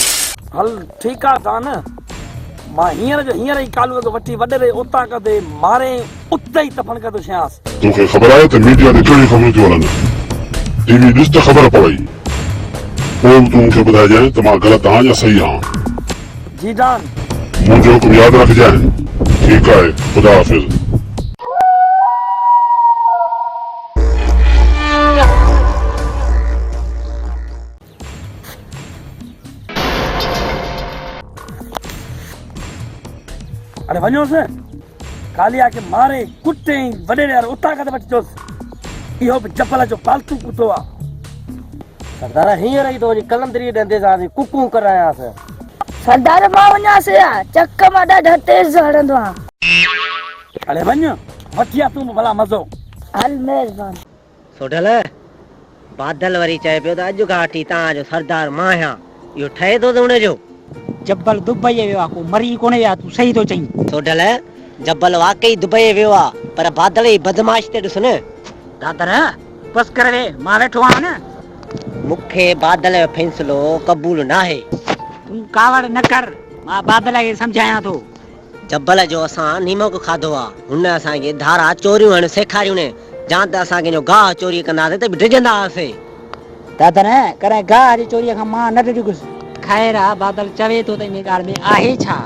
हल ठीकु आहे जान मां हींअर ई कालूअ खे वठी वॾेरे उतां कदे मारे उते ई दफ़न करे थो छॾियांसि तोखे ख़बर आहे त मीडिया ते कहिड़ियूं ख़बरूं थियूं हलनि TV ॾिस त ख़बर पवई पोइ तूं मूंखे ॿुधाइजांइ त मां ग़लति आहियां या सही आहियां जी जान मुंहिंजो हुकुम यादि रखजांइ ठीकु आहे ख़ुदा हाफ़िज़ अरे वञोसि कालिया खे मारे कुटे वॾेरे वारो उतां कदे वठी अचोसि इहो बि जबल जो पालतू कुतो आहे सरदार हींअर ई तो वञी कलंदरी ॾंदे सां कुकू करायासीं सरदार मां वञासीं चक मां ॾाढा तेज़ हणंदो आहे अरे वञ वठी आ तूं भला मज़ो हल महिरबानी सोढल बादल वरी चए पियो त अॼु खां वठी तव्हांजो सरदार मां आहियां इहो ठहे थो त हुनजो जब्बल दुबई वियो आहे को मरी कोन वियो आहे तूं सही थो चईं सोढल जब्बल वाकई दुबई वियो आहे पर बादल जी बदमाश ते ॾिस न दादर बस कर वे मां वेठो आहियां न मूंखे बादल जो फ़ैसिलो क़बूल नाहे तूं कावड़ न कर मां बादल खे सम्झायां थो जब्बल जो असां नीमक खाधो आहे हुन असांखे धारा चोरियूं हाणे सेखारियूं न जां त असां कंहिंजो गाह चोरी कंदासीं त बि डिॼंदा हुआसीं दादर करे गाह जी चोरीअ खां मां न डिॼुसि ख़ैर आहे बादल चवे थो त इन ॻाल्हि में आहे छा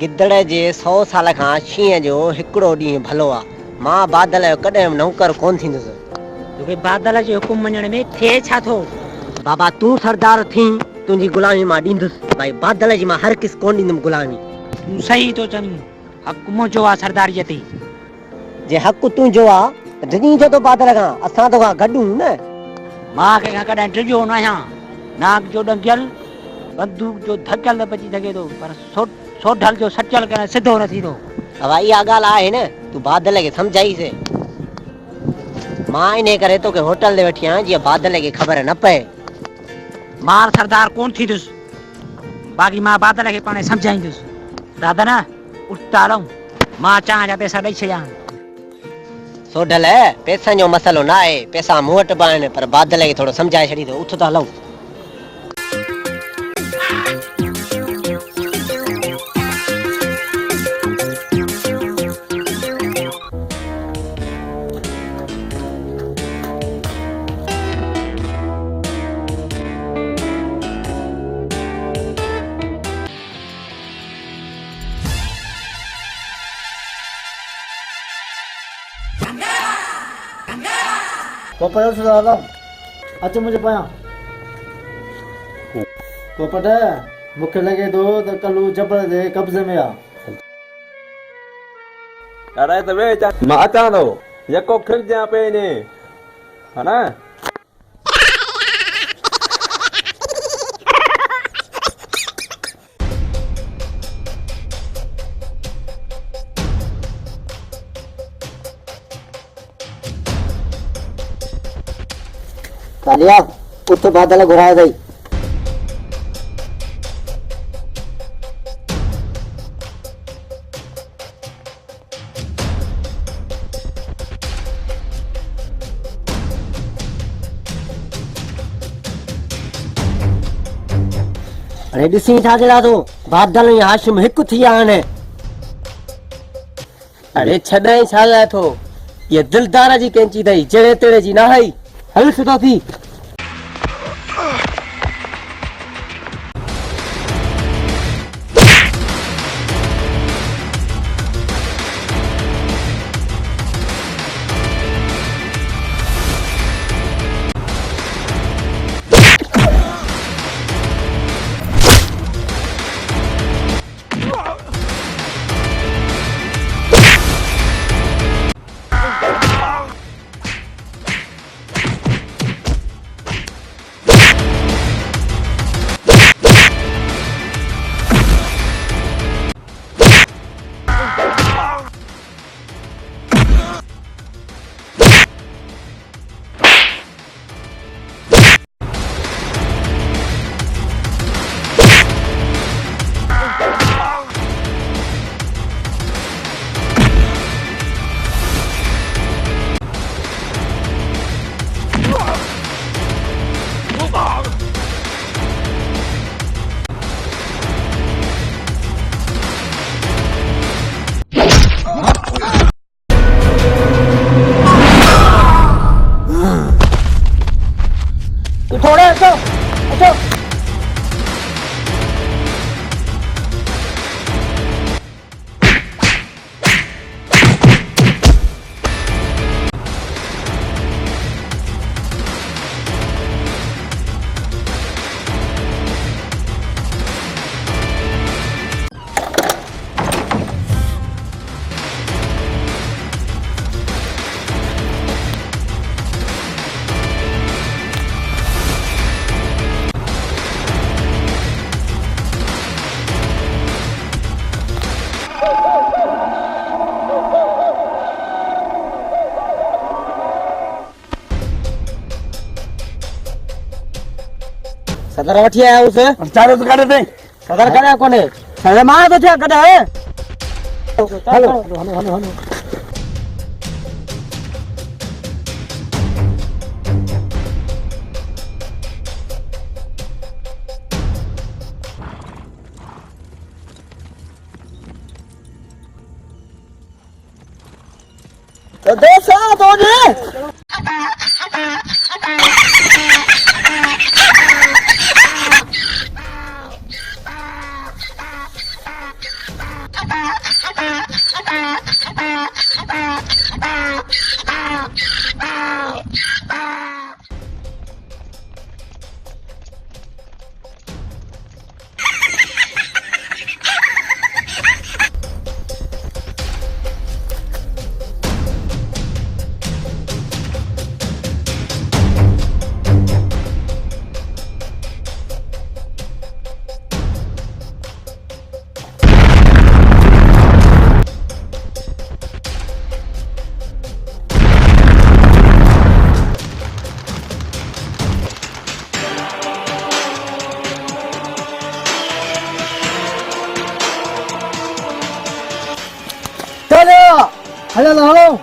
गिदड़ जे 100 साल खां शींहं जो हिकिड़ो ॾींहुं भलो आहे मां बादल जो कॾहिं नौकर कोन थींदुसि तोखे बादल जो हुकुम मञण में थिए छा थो बाबा तूं सरदार थी तुंहिंजी गुलामी मां ॾींदुसि भाई बादल जी मां हर किस कोन ॾींदुमि गुलामी तूं सही थो चवीं हक़ मुंहिंजो आहे सरदारीअ ते जे हक़ तुंहिंजो आहे त डिॼी छो तो बादल खां असां तोखां गॾूं न मां कंहिंखां कॾहिं डिॼो न आहियां नाक जो ॾंगियल बंदूक जो धकियल बची सघे थो पर सोढल जो सचल करे सिधो न थींदो हवा इहा ॻाल्हि आहे न तूं बादल खे सम्झाईसि मां इन करे तोखे होटल ते वठी आहियां जीअं बादल खे ख़बर न पए मां सरदार कोन थींदुसि बाक़ी मां बादल खे पाण सम्झाईंदुसि दादा न उठता हलूं मां चांहि जा पैसा ॾेई छॾियां सोढल पैसनि जो मसइलो न आहे पैसा मूं वटि बि आहिनि पर बादल खे थोरो सम्झाए छॾी थो उथ त हलूं पोपट हलो अच मुंहिंजे पायां पोपट मूंखे लॻे थो त कल्ह जबल जे कब्ज़े में आहे अरे त वे मां अचां थो यको खिलजां पंहिंजे हा न कालिया उठ बादल घुराए गई अरे ॾिसी छा जड़ा तो बादल ऐं हाशिम हिकु थी विया आहिनि अरे छॾाई छा लाइ थो ये दिलदार जी कैंची अथई जहिड़े तेड़े जी न आई हल सुठो थी सदर वठी आया उसे चारो तो काटे दे सदर करे कोने सदर मार तो थिया कदा है हलो हलो हलो हलो तो दे सा दो दे हेलो हेलो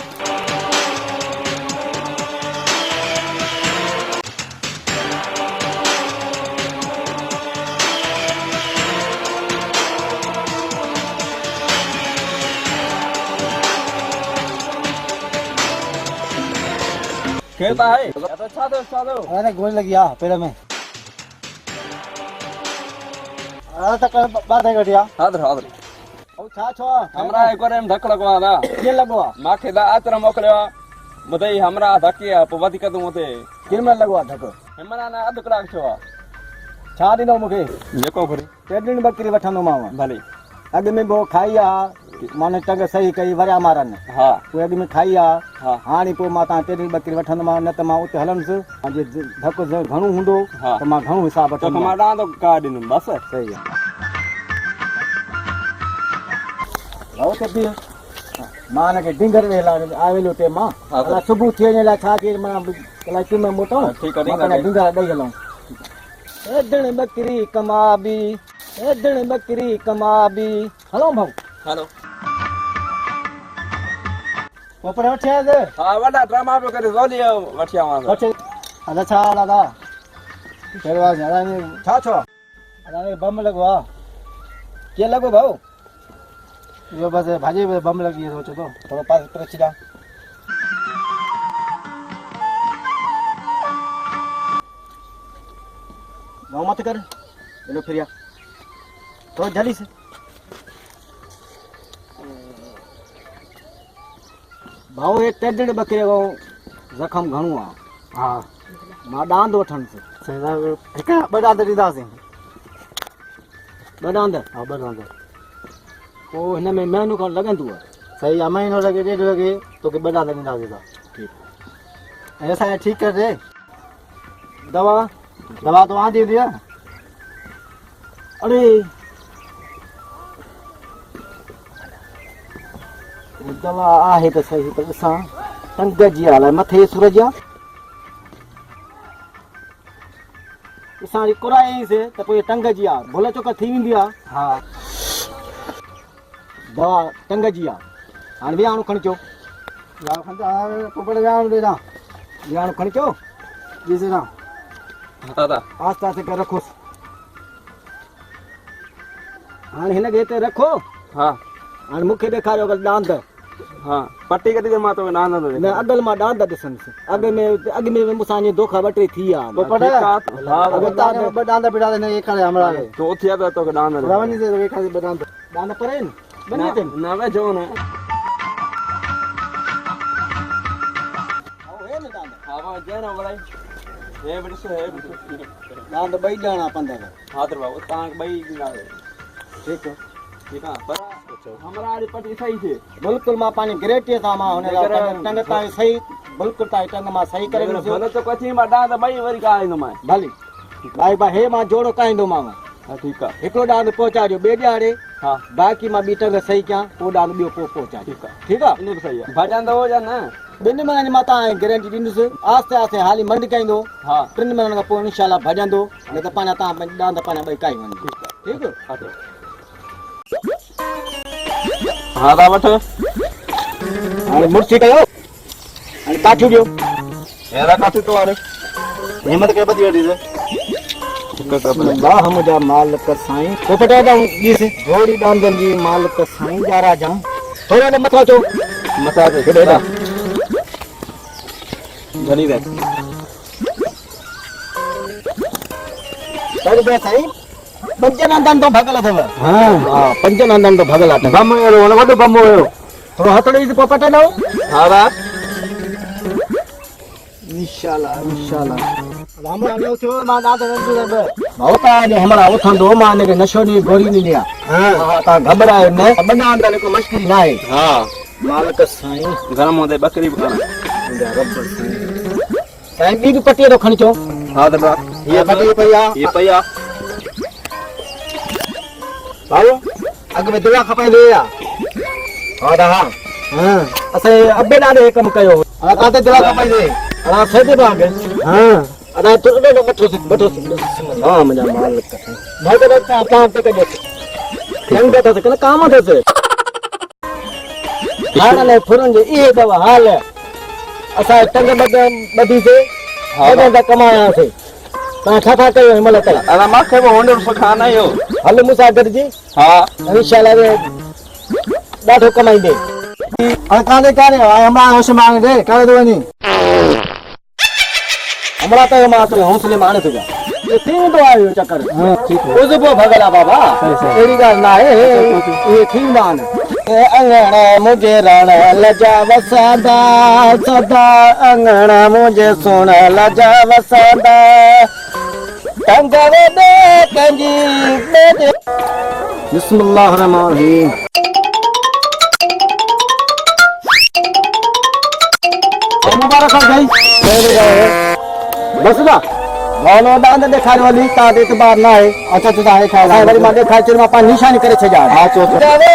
खेलता है तो छादो अरे गोली लगी आ पैर में आ तक बात है गटिया हादर हादर ओ छा छो हमरा एक बार धक लगवा दा के लगवा माखे दा आतर मोकलियो बदई हमरा धकिया पो वधिक तू मते किन में लगवा धक हमरा ना अध कलाक छो छा दिनो मुखे जेको भरी टेडनी बकरी वठंदो मावा भले अग में वो खाई आ माने टंग सही कई वरिया मारन हां वो अग में खाई आ हां हानी पो मा ता टेडनी बकरी वठंदो मा न त मा उते हलनस जे धक घणो हुंदो त मा घणो हिसाब तो वठंदो मा डांदो का दिनु बस सही है आओ ते भी मान के डिंगर वेला आवेलो ते मा अला सुबह थिए ला छा के मा कला कि में मोटो ठीक है डिंगर दई हलो एदण बकरी कमाबी एदण बकरी कमाबी हलो भाऊ हेलो ऊपर उठे दे हां वडा ड्रामा पे करे जोली वठिया वा उठे अला छा लादा केरवा जरा ने छा छो अला बम लगवा के लगो भाऊ ये बस भाजी में बम लगी है सोचो तो थोड़ा पास पर चिड़ा गाँव मत कर ये लो फिर थोड़ा जल्दी से भाव ये टेडड़ बकरे को जख्म घणो आ हाँ मां डांद वठण से सही हिक ॿ डांद ॾींदासीं ॿ डांद हा ॿ डांद पोइ हिन में महीनो खनि लॻंदो आहे सही आहे महीनो लॻे ॾेढ लॻे तोखे ॿ डांद ॾींदासीं था ठीकु ऐं असांखे ठीकु कर दे दवा दवा तो वहाँ दे दिया अरे दवा आहे त सही पर असां टंग जी हाल आहे मथे सूर जी असां कुराईसीं त पोइ टंग जी आहे भुल चुक थी वेंदी आहे हा दवा टंग जी आहे हाणे विहाणो खणिजो विहाणो ॾेॾां विहाणो खणिजो ॾिस ना दादा आस्ते आस्ते कर रखोसि हाणे हिनखे हिते रखो हां हाणे मूंखे ॾेखारियो अगरि डांद हां पट्टी कढी दे मां तो ना ना न अगल मां डांद ॾिसंदुसि अॻ में मूंसां ईअं धोखा ॿ टे थी विया ॿ डांद पिड़ा हिन खे हमरा तो थिया त तो डांद रवनी से वेखारे ॿ डांद डांद परे बनी ते ना वे जो ना आओ हे न डांद हां वा जे ना बड़ाई हे बड़ी से हे डांद ॿई ॼणा 15 हादर बाबू ता ॿई दिना ठीक ठीक है पर हमरा आड़ी पट्टी सही थी बिल्कुल मां पानी ग्रेटी था मां हुन टंग ताई सही बिल्कुल ताई टंग मां सही करे भले तो कची मां डांद ॿई वरी का आईंदो मां भली भाई हे मां जोड़ो काईंदो मां हां ठीक है हिकिड़ो डांद पहुचाइजो ॿिए ॾियारे हां बाक़ी मां ॿी टंग सही कयां पोइ डांद ॿियो पोइ पहुचाए ठीक है इन सही आहे भजन हो जा ना बिन महीने मां तव्हां गारंटी ॾींदुसि आस्ते आस्ते हाली मंड कईंदो हा 3 महीननि खां पोइ इंशाल्लाह भॼंदो न त पंहिंजा तव्हां ॾांद पंहिंजा ॿई काई वञो ठीकु हा था वठो हाणे मुर्सी कयो हाणे काठियूं ॾियो अहिड़ा काठियूं तो हाणे हिम्मत खे ॿधी वठी अल्लाह मुंहिंजा मालिक साईं पोपट ॾिस जोड़ी ॾांदनि जी मालिक साईं जा राजा थोरो न मथां अचो मथां अचो केॾे हेॾा घणी वैस साईं 5 हंधनि तो भगल अथव हा 5 हंधनि तो भगल अथव बम अहिड़ो वॾो बम हुयो थोरो हथ ॾेई पोपट ॾियो हा वाह इंशाल्लाह इंशाल्लाह राम राम थियो मां दादा भवता ने हमरा उथंदो मां ने नशो नी गोरी नी लिया हां ता घबरायो ने बना अंदर को मुश्किल ना है हां मालिक साईं गरम होदे बकरी बकरा रब साईं बी पट्टी तो खणी चो हां दबा ये पट्टी पया आओ अग में दुआ खपाई ले या हां दा हां असे अबे दादे कम कयो काते दुआ खपाई दे हां सेदे बाग हां अदा तो बठो हां मुंहिंजा मालिक भाई तो काम तो कजो रंग तो कने काम तो से हां ले फुरन जे ये दवा हाल असा टंग बदी से हां दा कमाया से ता ठा कयो हिमल तला अदा माखे वो होंडर सखाना यो हल मुसाफिर जी हां इंशाल्लाह डाठो कमाई दे आ काने काने हमरा होश मांग दे काने दो नी हमरा तो मां तो हौसले माने तो ये तीन तो आयो चक्कर हां ठीक है ओज पो भगला बाबा एड़ी गाल ना है ये ठीक मान ए अंगण मुझे रण लजा वसादा सदा अंगण मुझे सुन लजा वसादा तंगवे दे कंजी दे बिस्मिल्लाहिर रहमानिर रहीम मुबारक हो भाई बस ना बोलो दांत दिखाने वाली ता देत बार ना है अच्छा तो है खाए वाली मां देखा चल मां निशानी करे छे जा हां चो दे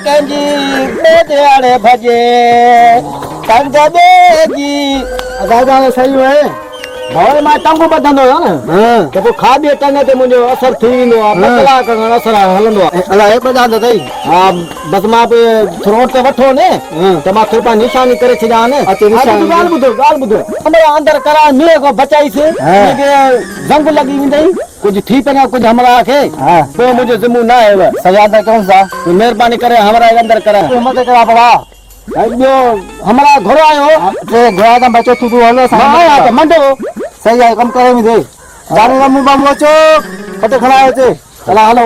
कंजी दे देड़े भजे तंग देगी अदा सही है भोर मां टंगो बधंदो हो न हां तो खादे टंग ते मुजो असर थी विंदो आ पतला करण असर हलंदो अला ए बदा दई हां बस मां पे थ्रोट ते वठो ने तो मां कृपा निशानी करे छा ने अच्छा निशानी गाल बुधो हमरा अंदर करा मिले को बचाई से के जंग लगी विंदई कुछ थी पना कुछ हमरा के हां तो मुझे जिम्मू ना है सजा दा कौन सा मेहरबानी करे हमरा अंदर करे हिम्मत करा बड़ा जो हमरा घोड़ा आयो जे घोड़ा का बच्चो तू हलो हां तो मंडो सही है कम करे में दे जाने का मुंह बम बच्चो कते खड़ा है ते चला हेलो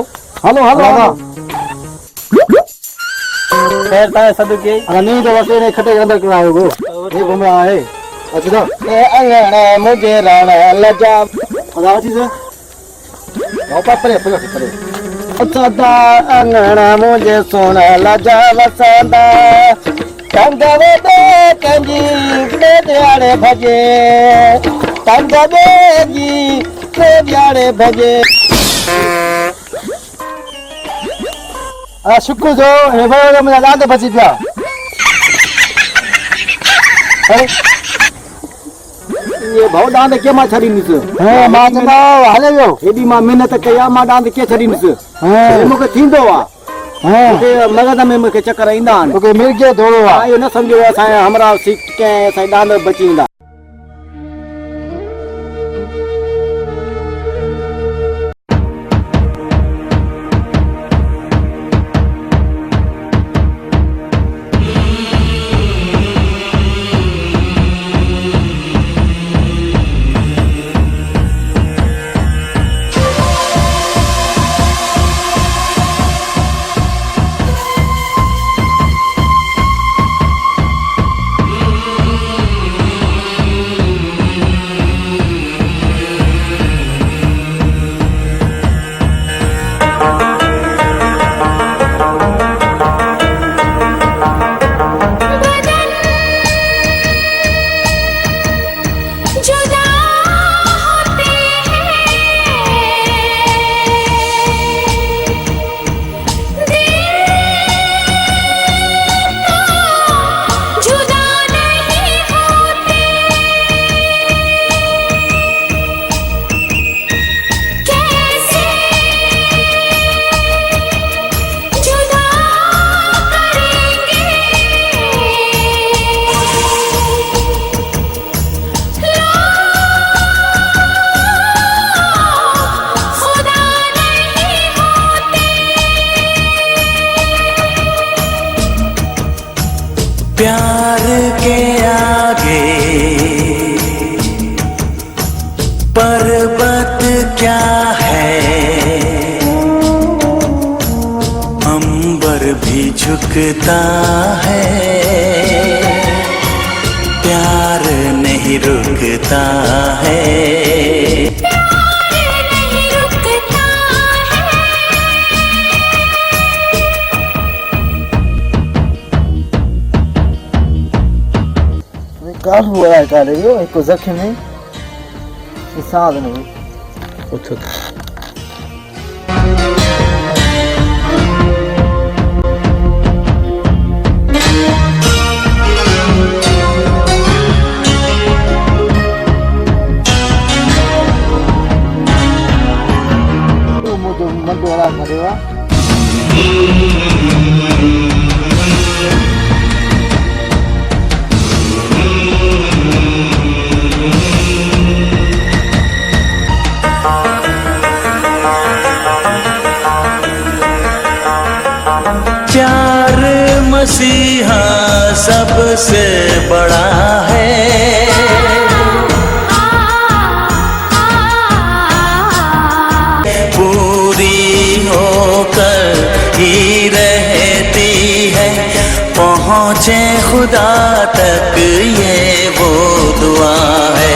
खैर ताए सद के नहीं तो वसे ने खटे अंदर क्यों आयो गो ये घूम रहा है अच्छा ए अंगण मुझे रण लजा आवाज से वापस परे अच्छा दा अंगण मुझे सुन लजा वसंदा तंगवे दे कंजी दे दियाड़े भजे तंग देगी दे दियाड़े भजे आ शुक्र जो हे भले मुझे दांत बची पिया ये भाव दांत के मां छड़ी निस हां मां चंदा हले यो एडी मां मेहनत कया मां दांत के छड़ी निस हां मुके थींदो आ हां के मगज में मुके चक्कर इंदा ओके मिल के थोड़ो आ यो न समझो असा हमरा सीख के असा दांत बचींदा प्यार के आगे पर्वत क्या है, अंबर भी झुकता है, प्यार नहीं रुकता है। काल हुआ है काल यो एक जख्म है साथ में उठ तो मुझे मन वाला करेगा प्यार मसीहा सबसे बड़ा है, पूरी होकर ही रहती है, पहुँचे खुदा तक ये वो दुआ है।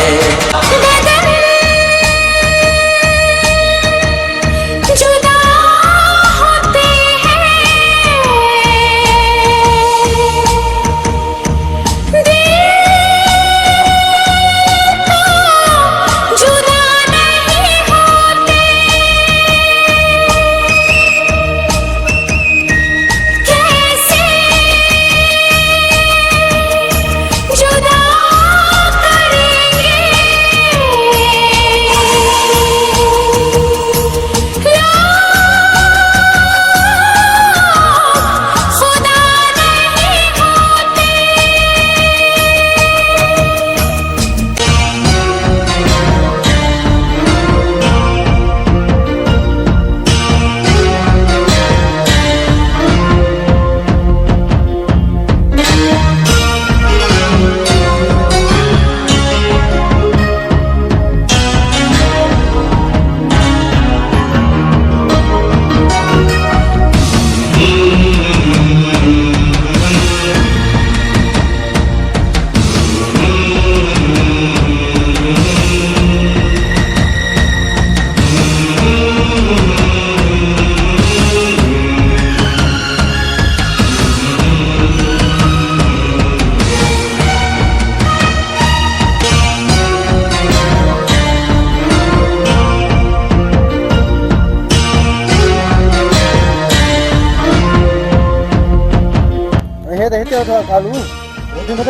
कालू वधी मत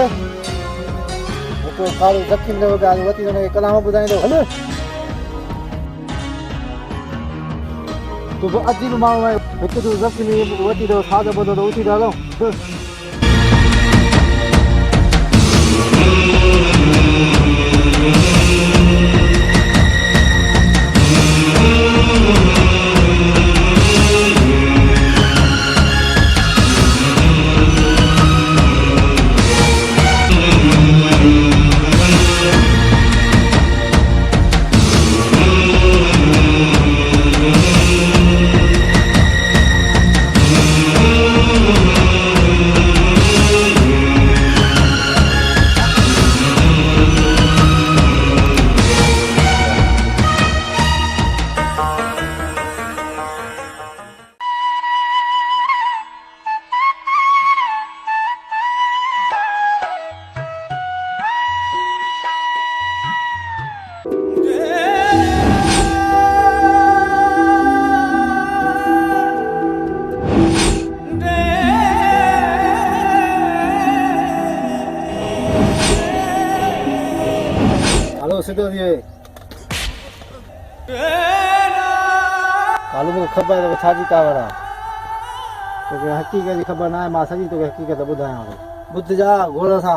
तो कालू जख्म ले आज वती ने कलाम बुधाई दो हलो तो अजी माण्हू आहे हिकु तो जख्म वती दो साद बदो तो उठी डालो सीधो दिए कालू मुझे खबर है छाजी का वाला तो हकीकत की खबर ना है मां सजी तो हकीकत बुधाया बुध जा गोड़ सा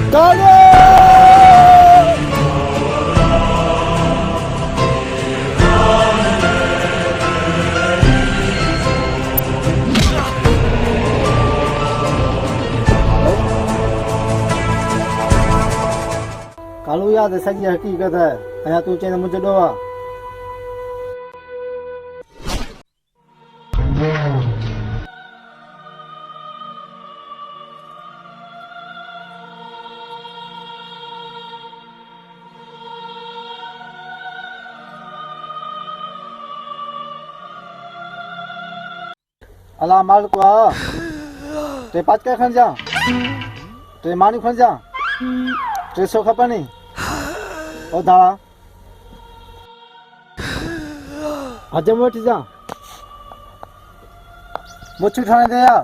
काले कालू याद है सही हकीकत है अया तू चेन मुझे डोवा अला मालिक टे पाँच का खन जा टे मानी खन जा 300 खपनी ओ दाड़ा हजम वठी जा मुछ ठाणे दे या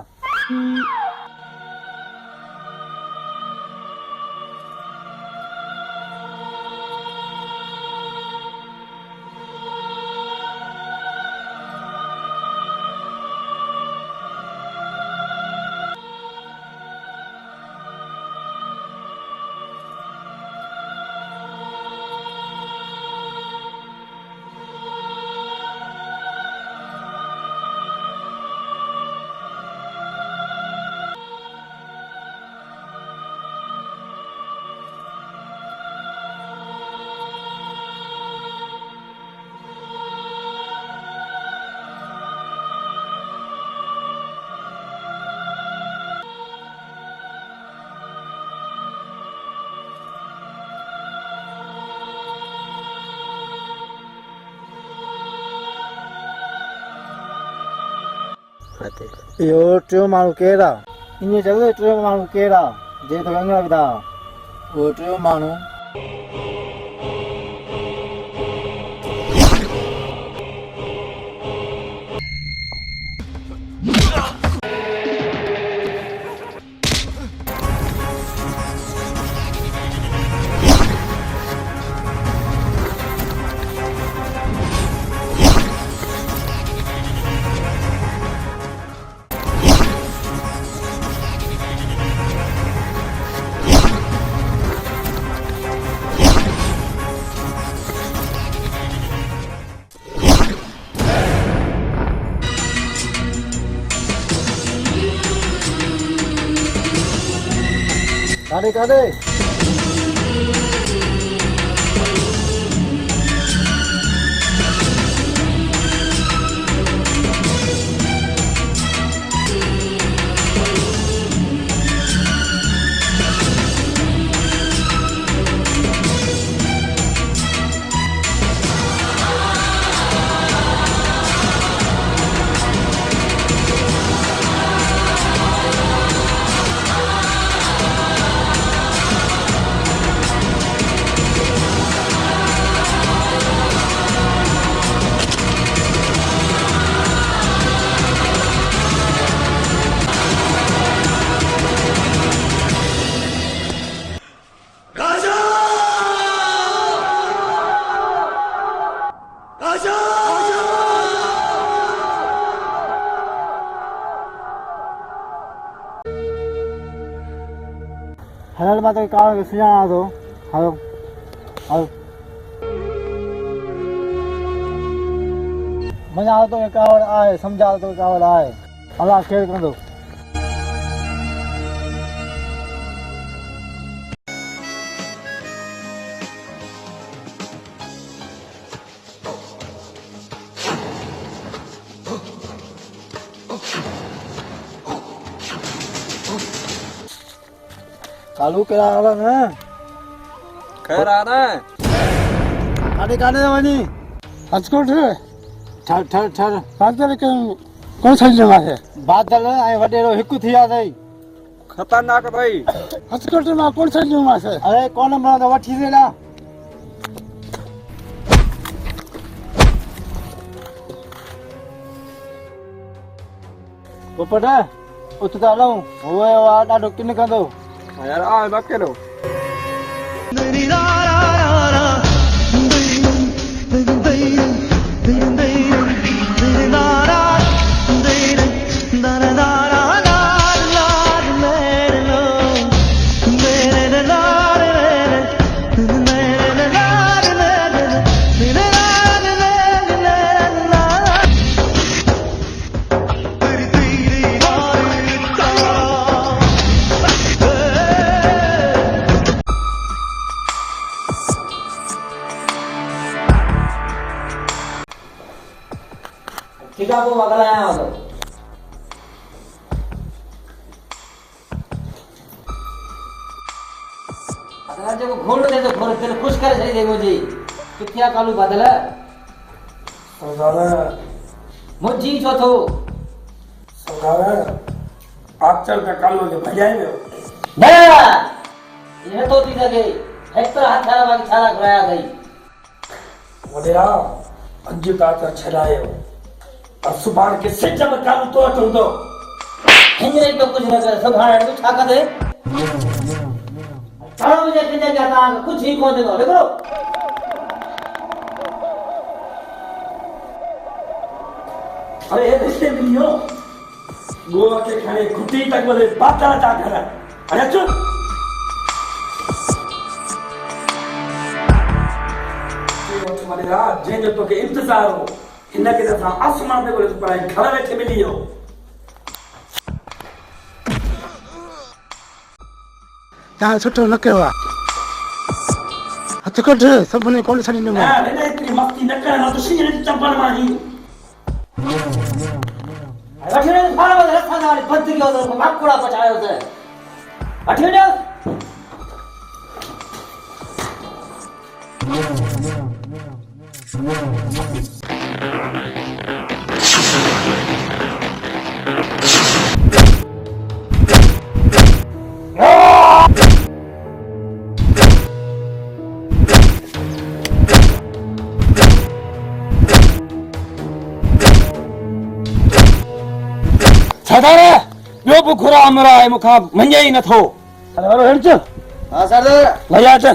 यो ट्रो मारू केरा इने जगह ट्रो मारू केरा जे तो गंगा विदा वो ट्रो मारू काले काले हलल माता के कारण सुझाना दो हेलो हेलो मजा तो कावड़ आए समझा तो कावड़ आए अल्लाह खेल कर दो कालू के आ रहा है खैर आ रहा है काटे काटे वानी हजकोट है ठर ठर ठर बादल के कौन सा जमा है बादल आए वडेरो हिकु थिया दई खतरनाक भाई हजकोट में कौन सा जमा है अरे कौन बना तो वठी से ना वो पता उतना लाऊं वो वाला डॉक्टर ने कहा दो यार आ अकेलो da da da da da da da da da थोड़ा को मगलाया हो अगर जो घोड़ दे तो घोड़ तेरे खुश करे सही दे मुझे किथिया कालू बदल सरदार मुझी छो थो सरदार आचर का कालू के भजाए ना ये तो थी सके हेक्टर हाथा बाकी छाला कराया गई वडेरा अंजू का आचर छड़ायो और सुभान के सिज में कालू तो अटूंदो हिंगरे तो कुछ न करे सुभान तो छा कर दे तारो मुझे किने जाता कुछ ही को दे दो देखो अरे ये रिश्ते मिलियो गोवा के खाने घुटी तक बोले बात चला कर अरे चुप तुम्हारे रात जें जो तो के इंतजार हो इन्ना के दफा आसमान पे बोले पर घर बैठे मिलियो ता सुठो न कयो आहे हथ कढ सभिनी कोन छॾींदो ना मैंने इतनी मस्ती न करना तो शीरे चंपल माही अठने सारा बद रखा वाली बंद कियो तो माकुड़ा बचायो से अठने सरदार यो बुखुरा हमरा है मुखा मंजे ही न थो अरे हट हां सरदार भैया च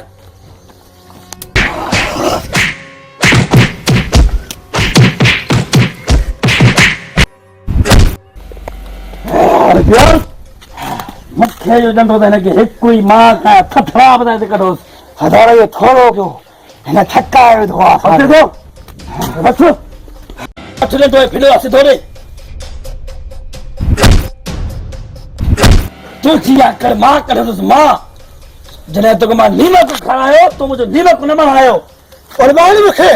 अरे यार मथे जो डंडो देने के एक कोई मां का थथड़ा बता दे करो सरदार ये थोड़ो क्यों है थक्का है तो हटे दो बस अठले तो फिर से धोरे तू किया कर मां करे तो मां जने तो मां नीमक खायो तो मुझे नीमक न बनायो और मां मुखे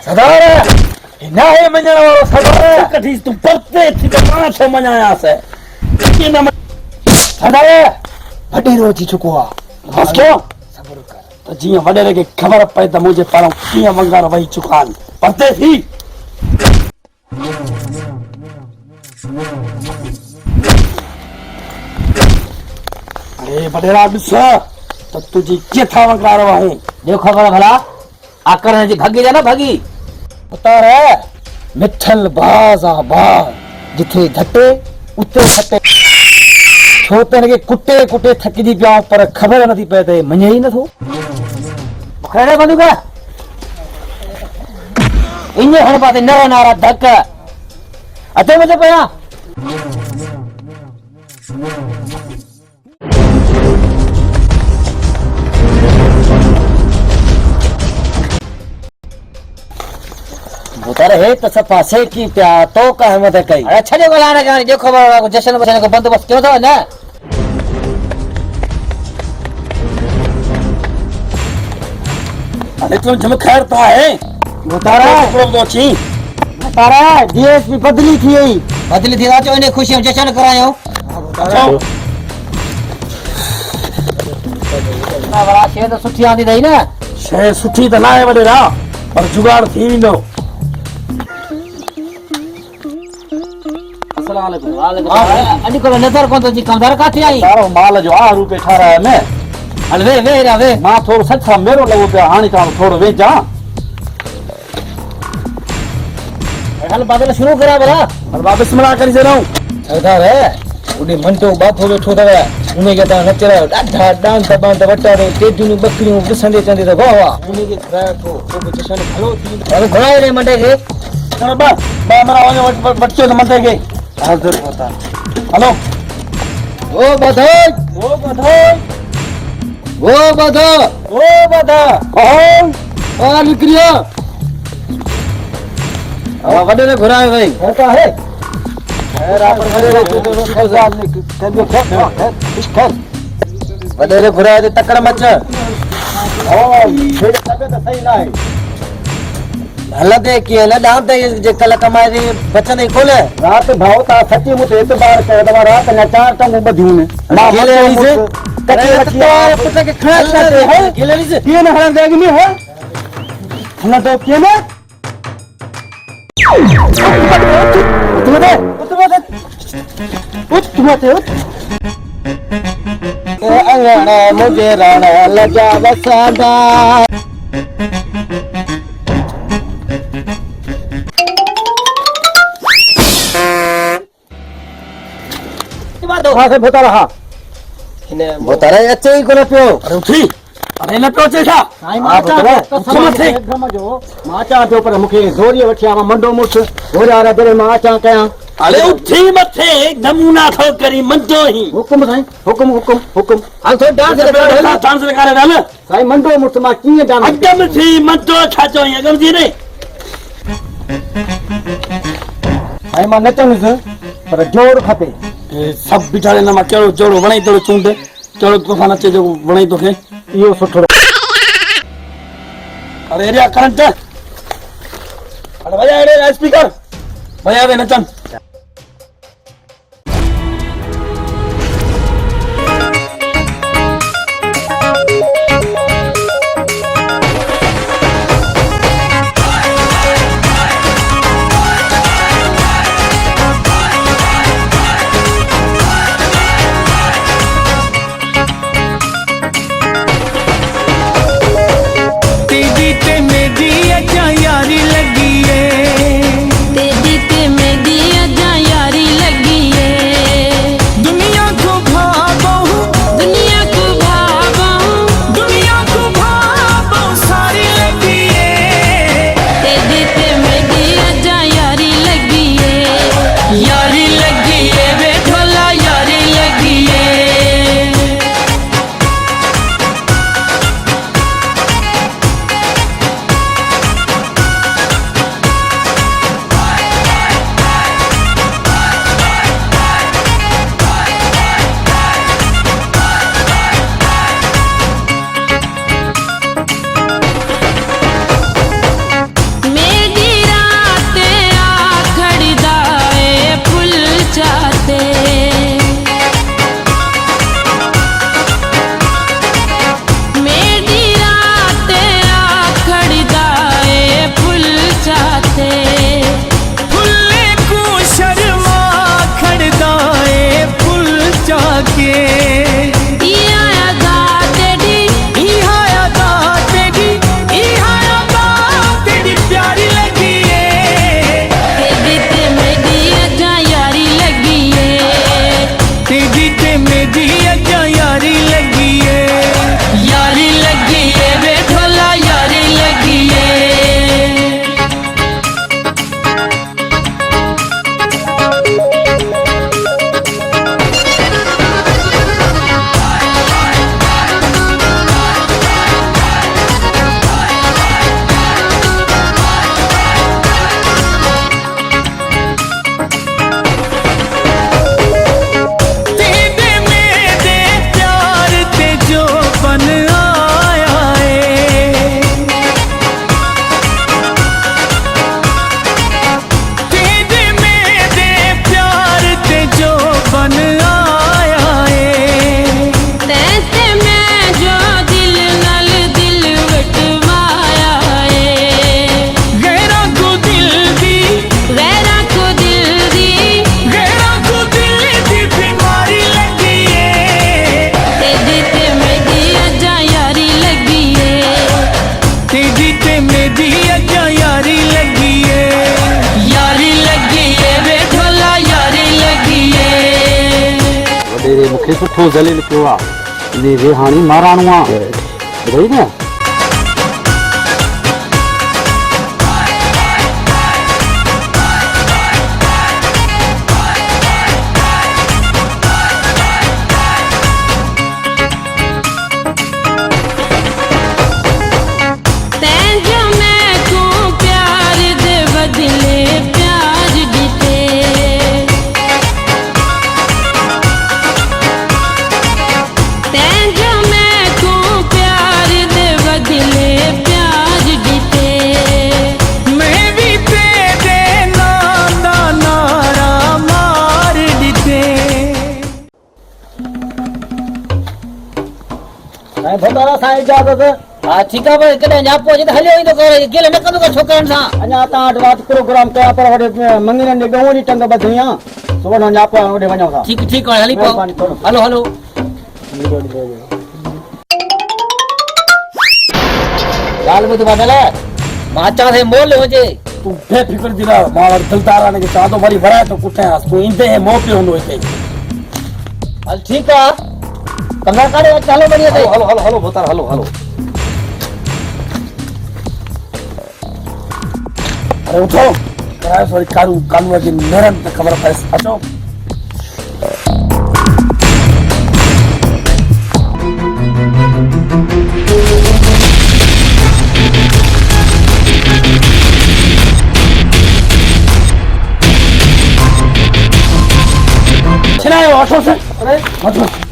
सरदार ना है मजना वाला सरदार कठी तुम पत्ते थी तो मां छो मनाया से कि न सरदार बड़ी रोजी चुको आ बस क्यों सब्र कर तो जिया वडेरे के खबर पए त मुझे पारो किया मंगार वही चुकान पत्ते थी अरे बडेरा बिसा तो तुझी के था वंगार हूं देखो खबर भला आकर जी भागी जा ना भागी उतार है मिठल बाजा बाज जिथे धटे उते खटे छोतन के कुटे कुटे थकी दी पिया पर खबर नथी पए ते मने ही न थो खड़े बंदूका इन्ने हण पाते न नारा धक अते मुझे पया उतर है तो सफा से की प्या तो कह मत कई अरे छने को लाने का देखो बाबा को जश्न बचने को बंदोबस्त क्यों था ना अरे तुम जम खैर तो है उतारा तो छी तारा डीएसपी बदली थी ना तो इन्हें खुशियां जश्न करायो अच्छा ना बड़ा शे तो सुठी आंदी दई ना शे सुठी तो ना है बडेरा पर जुगाड़ थी विंदो अस्सलाम वालेकुम अडी को नजर कोन तो जी कमदार काथी आई तारो माल जो आ रुपए ठा रहा है मैं हल वे रे मां थोड़ो सच मेरो लगो पे हानी का थोड़ो वे जा हल बादल शुरू करा बरा और वापस मना करी से रहूं सरदार है उडी मंटो बाथो बैठो था उन्हें के ता नच रहा डाढा डांस दबान दबटा रे तेजू बकरियों गुसंदे चंदे तो वाह उन्हें के खरा तो जशन भलो थी अरे घोड़ा रे मंडे के चलो बा मरा बच्चे तो मत गए हाजिर होता हेलो ओ बधाई ओ बधाई ओ बधा ओ बधा ओ निकलियो वडे ने घुराए भाई होता है वडे ने घुराए तकड़ मच सही ना है हलंदे कीअं न ॾांदे जे कल कमाए रे बचंदे कोन रात भाव ता सच्ची मुझे एतबार कर दवा रात न चार टंगू बधियूं ने मां केले केले से कच्चे रखिया पुट के खड़ा करते है केले से किए न हरण देग में है न तो किए न अंगण मुझे रण लजा वसादा वहां से बता रहा बोतारे अचे ही कोन पियो अरे उठी अरे न पियो चेठा साईं मां जो मां चा जो पर मुखे जोरी वठिया मां मंडो मुस घोड़ा रे दरे मां चा कया अरे उठी मथे नमूना थो करी मंदो ही हुकुम साईं हुकुम हुकुम हुकुम हां तो डांस करे डाल साईं मंडो मुस मां कीए डांस अगम थी मंदो छाचो अगम जी ने साईं मां नचंदुसि पर जोड़ खपे सब बिचारे न मां केड़ो जोड़ो वणाई तो चूंड केड़ो तोफान अचे जो वणाई तोखे इहो सुठो अरे एरिया करंट अरे बजा रे स्पीकर बजा रे नचन यारी लगी है तेरी ते मेरी अजा यारी लगी है दुनिया को भागो सारी लगी है तेरी ते मेरी अजा यारी लगी है वे ढोला यारी लगी है मुखे सुठो ज़लील कयो आहे इन रेहाणी महाराणू आहे ॿुधई न तेंजो मैं को प्यार दे साईं भंडारा साईं इजाज़त हा ठीकु आहे पर कॾहिं न्यापो अचे त हलियो ईंदो करे गिल न कंदो छोकिरनि सां अञा तव्हां वटि राति प्रोग्राम कया पर वॾे मंगीरनि जे ॾोह जी टंग ॿधी आहे सुभाणे न्यापो होॾे वञूं था ठीकु ठीकु आहे हली पओ हलो हलो ॻाल्हि ॿुध बादल मां चवां थी मोल हुजे तूं बेफिक्र थी रह मां वटि दिलदाराने खे चवां थो वरी वराए थो पुठियां तूं ईंदे मोह पियो हूंदो हिते हल ठीकु आहे कंगा काॾे हलो बढ़िया ते हलो हलो हलो बोतार हलो हलो अरे उठो करायो वरी कानून जी नेरनि ते ख़बर पए अचो छिनायो ऑटो से अरे ऑटो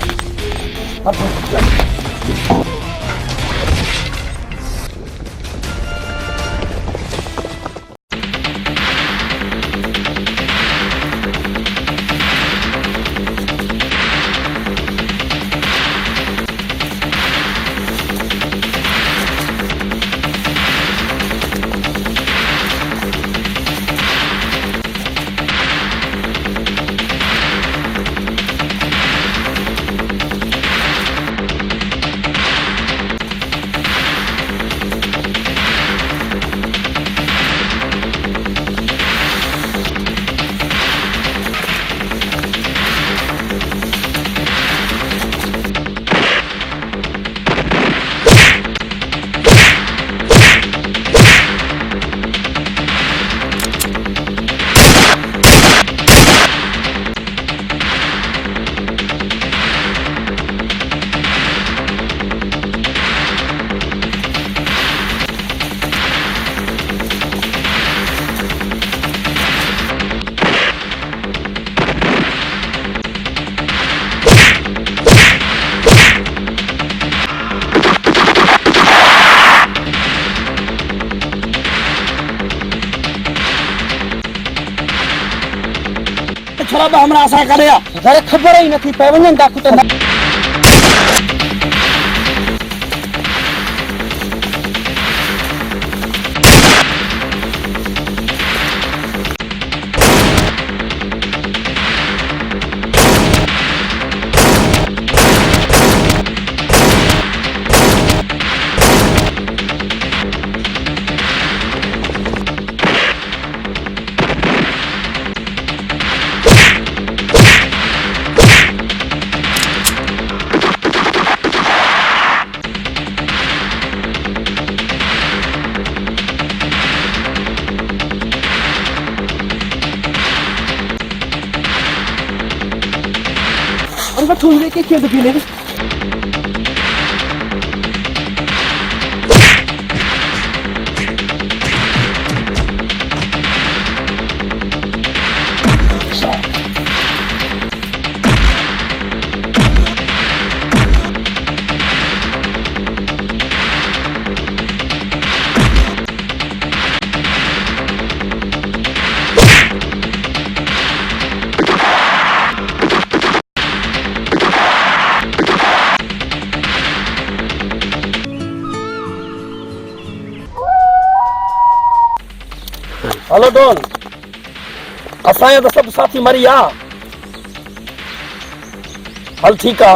छड़ा हमरा आशा करे घरे खबर ही नथी पए वञनि था कुट और तुम लेके क्यों दुखी ले हेलो डॉन असांजा तो सब साथी मरी आ हल ठीक है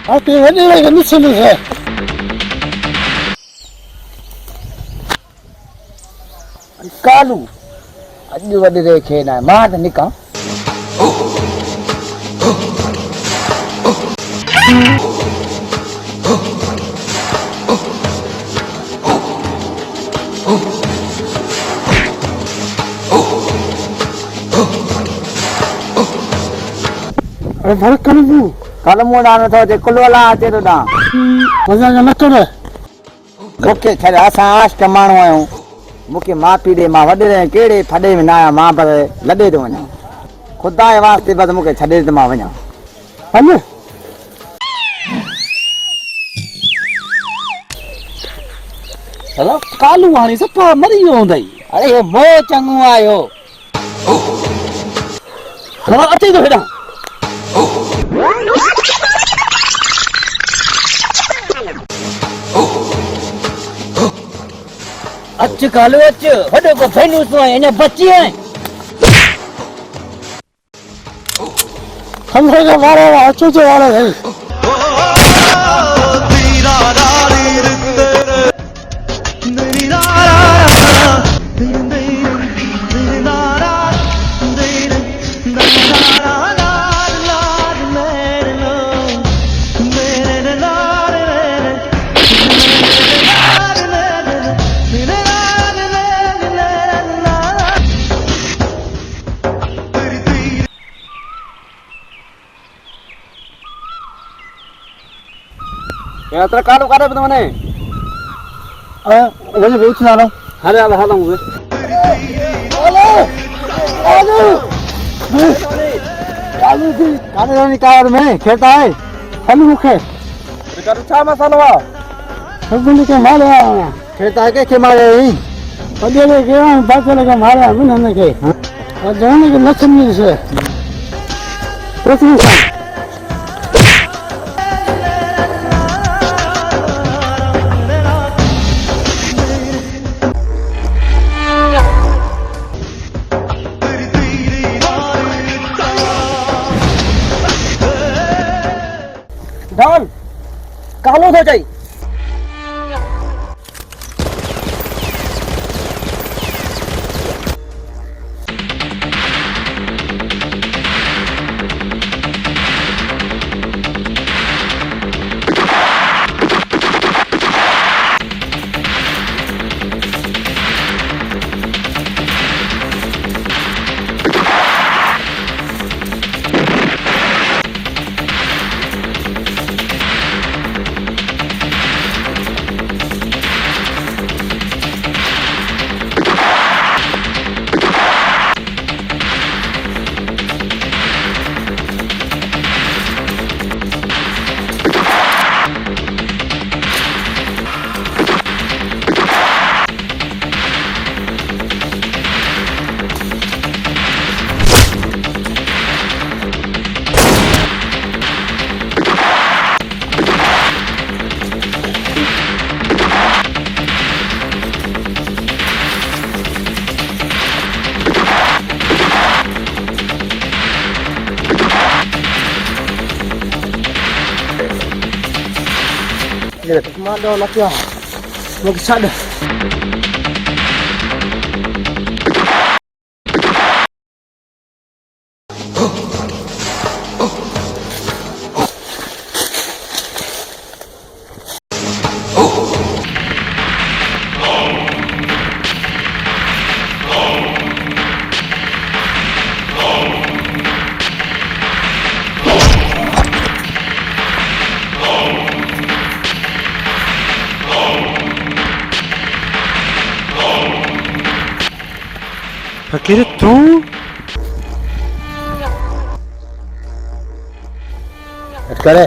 आपके वजह से मिसल है कालू अज वडे खे ना मां त निका अरे भर कलमू डानो तो जे कुलवला अचे तो डा मजा न कर ओके छरे असा आश कमाणो आयो मुके माफी दे मां वडे केड़े फडे में ना आया मां पर लडे तो वना खुदा के वास्ते बस मुके छडे तो मां वना हल दादा कालू हाणे सफ़ा मरी वियो हूंदई। अरे हे मोह चङो आयो। दादा अचे थो हेॾां। अच कालू अच, वॾो को फैनूस आहे इन बची आहे। हमसे का मारा अच्छे से वाला है। यात्रा काढू काढा म्हणे वही बेच ना रहा। अरे आला हाला मुझे काले रानी कार में खेता है हलू मुखे काढू छा मसालो आ सब के मारे खेता है के मारे ही पदे के बात लगा मारे हमने के और जाने के लक्ष्मी से प्रश्न डॉन कालो थो चई। मांडो लक्या मुझे छाड़ फकीर तू करे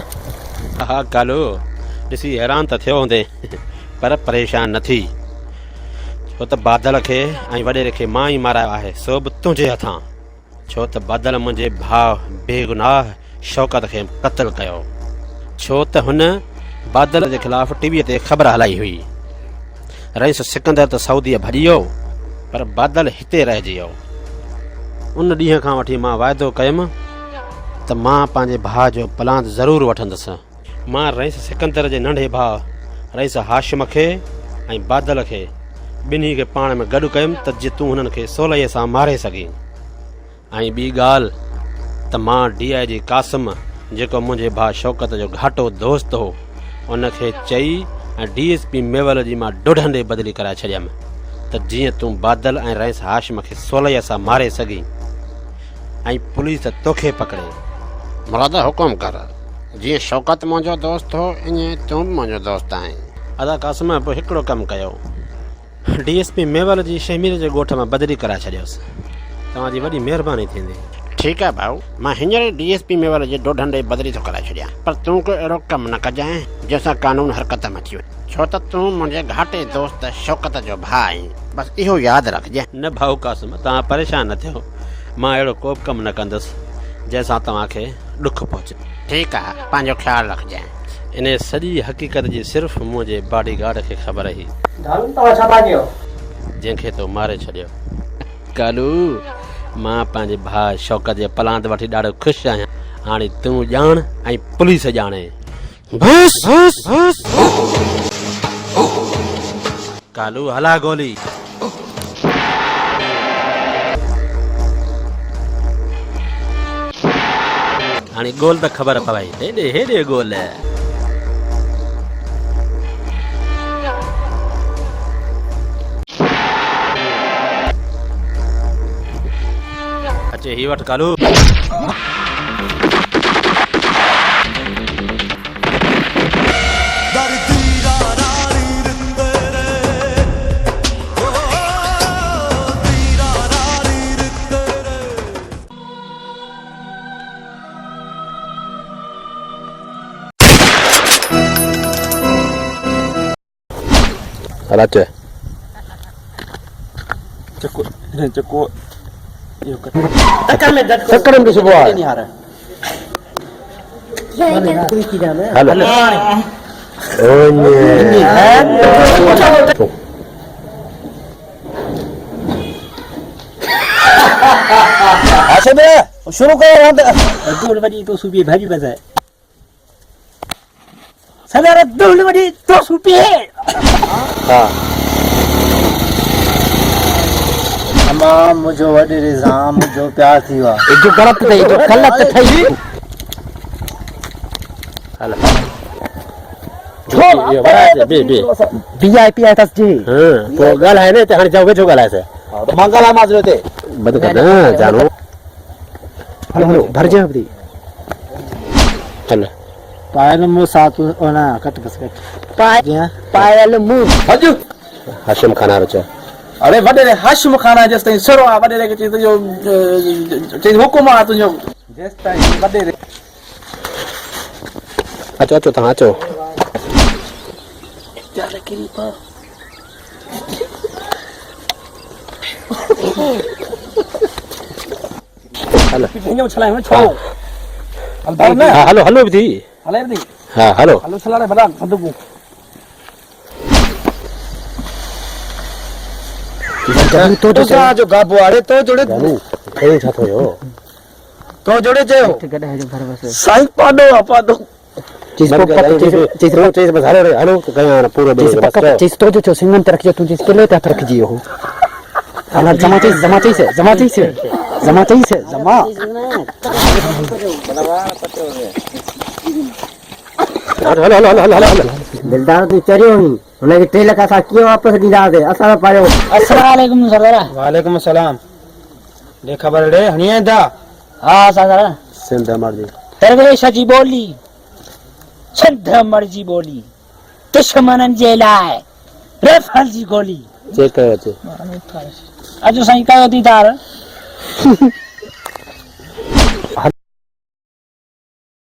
हा कालो ॾिसी हैरान त थियो हूंदे पर परेशान न थी छो त बादल खे ऐं वॾेरे खे मां ई मारायो आहे सो बि तुंहिंजे हथां छो त बादल मुंहिंजे भाउ बेगुनाह शौकत खे क़त्ल कयो छो त हुन बादल जे ख़िलाफ़ टीवीअ ते ख़बर हलाई हुई रईस सिकंदर त सऊदीअ भॼी वियो पर बादल हिते रहिजी वियो उन ॾींहं खां वठी मां वाइदो कयुमि त मां पंहिंजे भाउ जो प्लान ज़रूरु वठंदुसि मां रईस सिकंदर जे नंढे भाउ रईस हाशिम खे ऐं बादल खे ॿिन्ही खे पाण में गॾु कयुमि त जीअं तूं हुननि खे सवलाईअ सां मारे सघीं ऐं ॿी ॻाल्हि त मां DIG कासिम जेको मुंहिंजे भाउ शौकत जो घाटो दोस्त हो उनखे चई ऐं DSP मेवल जी मां ॾोढंडे बदिली कराए छॾियमि त जीअं तूं बादल ऐं रईस हाशिम खे सवलाईअ सां मारे सघीं ऐं पुलिस तोखे पकड़े मुराद हुकुम कर जीअं शौकत मुंहिंजो दोस्त हो ईअं तूं बि मुंहिंजो दोस्त आहीं अदा कासिम पोइ हिकिड़ो कमु कयो DSP मेवल जी शमीर जे ॻोठ मां बदिली कराए छॾियोसि तव्हांजी वॾी महिरबानी थींदी ठीक है भाऊ, मां हींअर DSP में वाले जे दो ढंडे बदली तो कराए छड़िया, पर तू को एड़ो कम न कजाए जैसा कानून हरकत में अची वञे, छो त तू मुंहिंजे घाटे दोस्त शौकत जो भाउ आहीं, बस इहो यादि रखजे। न भाऊ कासिम, तव्हां परेशान न थियो, मां अहिड़ो को बि कमु न कंदुसि जंहिंसां तव्हांखे ॾुख पहुचे। ठीकु आहे, पंहिंजो ख़्यालु रखजे। इन सॼी हक़ीक़त जी सिर्फ़ु मुंहिंजे बॉडीगार्ड खे ख़बर हुई जंहिंखे तो मारे छॾियो। कालू, मां पंहिंजे भाउ शौकत जे पलांत वठी ॾाढो ख़ुशि आहियां। हाणे तूं ॼाण ऐं पुलिस ॼाणे। बस कालू, हला गोली। हाणे गोल त ख़बर पवई, हेॾे हेॾे गोल। अचे ही वठ Kalu. Alace. Cukup. Tekan di sebuah. Halo. Oh ini. आशे में शुरू करो। दूल बड़ी तो सुबह भाजी बजा है। सदारा दूल बड़ी तो सुबह है। हाँ। अम्मा मुझे वॾे रिज़ाम मुझे प्यार थी हुआ। जो गलत थी, जो गलत थी। हलो। ये बड़ा बे VIP आया था जी। हाँ, वो गल है ना, तो हर जाओगे जो गल है से। मंगला माजरे थे। बंद कर ना, जानो। हलो, भर जाओ अभी। हलो। पायल मुँह साथ होना कट बस कट। पायल मुँह। हजू। हाशिम खाना रचा। अरे वॾे हाशिम खाना जेसि ताईं सरो आहे, वॾे खे चई तुंहिंजो चई हुकुम आहे तुंहिंजो, जेसि ताईं वॾे। अचो अचो तव्हां अचो। हलो छलाए छो हलो हलो भी हले दी हाँ हलो हलो छलाए बड़ा संदूक तो जो गाबो आड़े तो जोड़े कहीं छा थियो तो जोड़े चयो गडे है जो घर बस साईं पाडो चीज को चीज बस हलो तो कहीं ना पूरा बेस बस चीज तो जो सिंगन तरक जो तू चीज के ले तरक जी हो अला जमा हलो दिलदार तू चरियो ही उनके तेल का सा कियो वापस ॾींदा से असा पायो। अस्सलाम वालेकुम सरदार। वालेकुम सलाम। ले खबर रे हणिया दा। हां सरदार। सिंध मर्जी दरवेश जी बोली सिंध मर्जी बोली दुश्मनन जे लाए रेफल जी गोली चेक कयो अचे अजो साईं कयो दीदार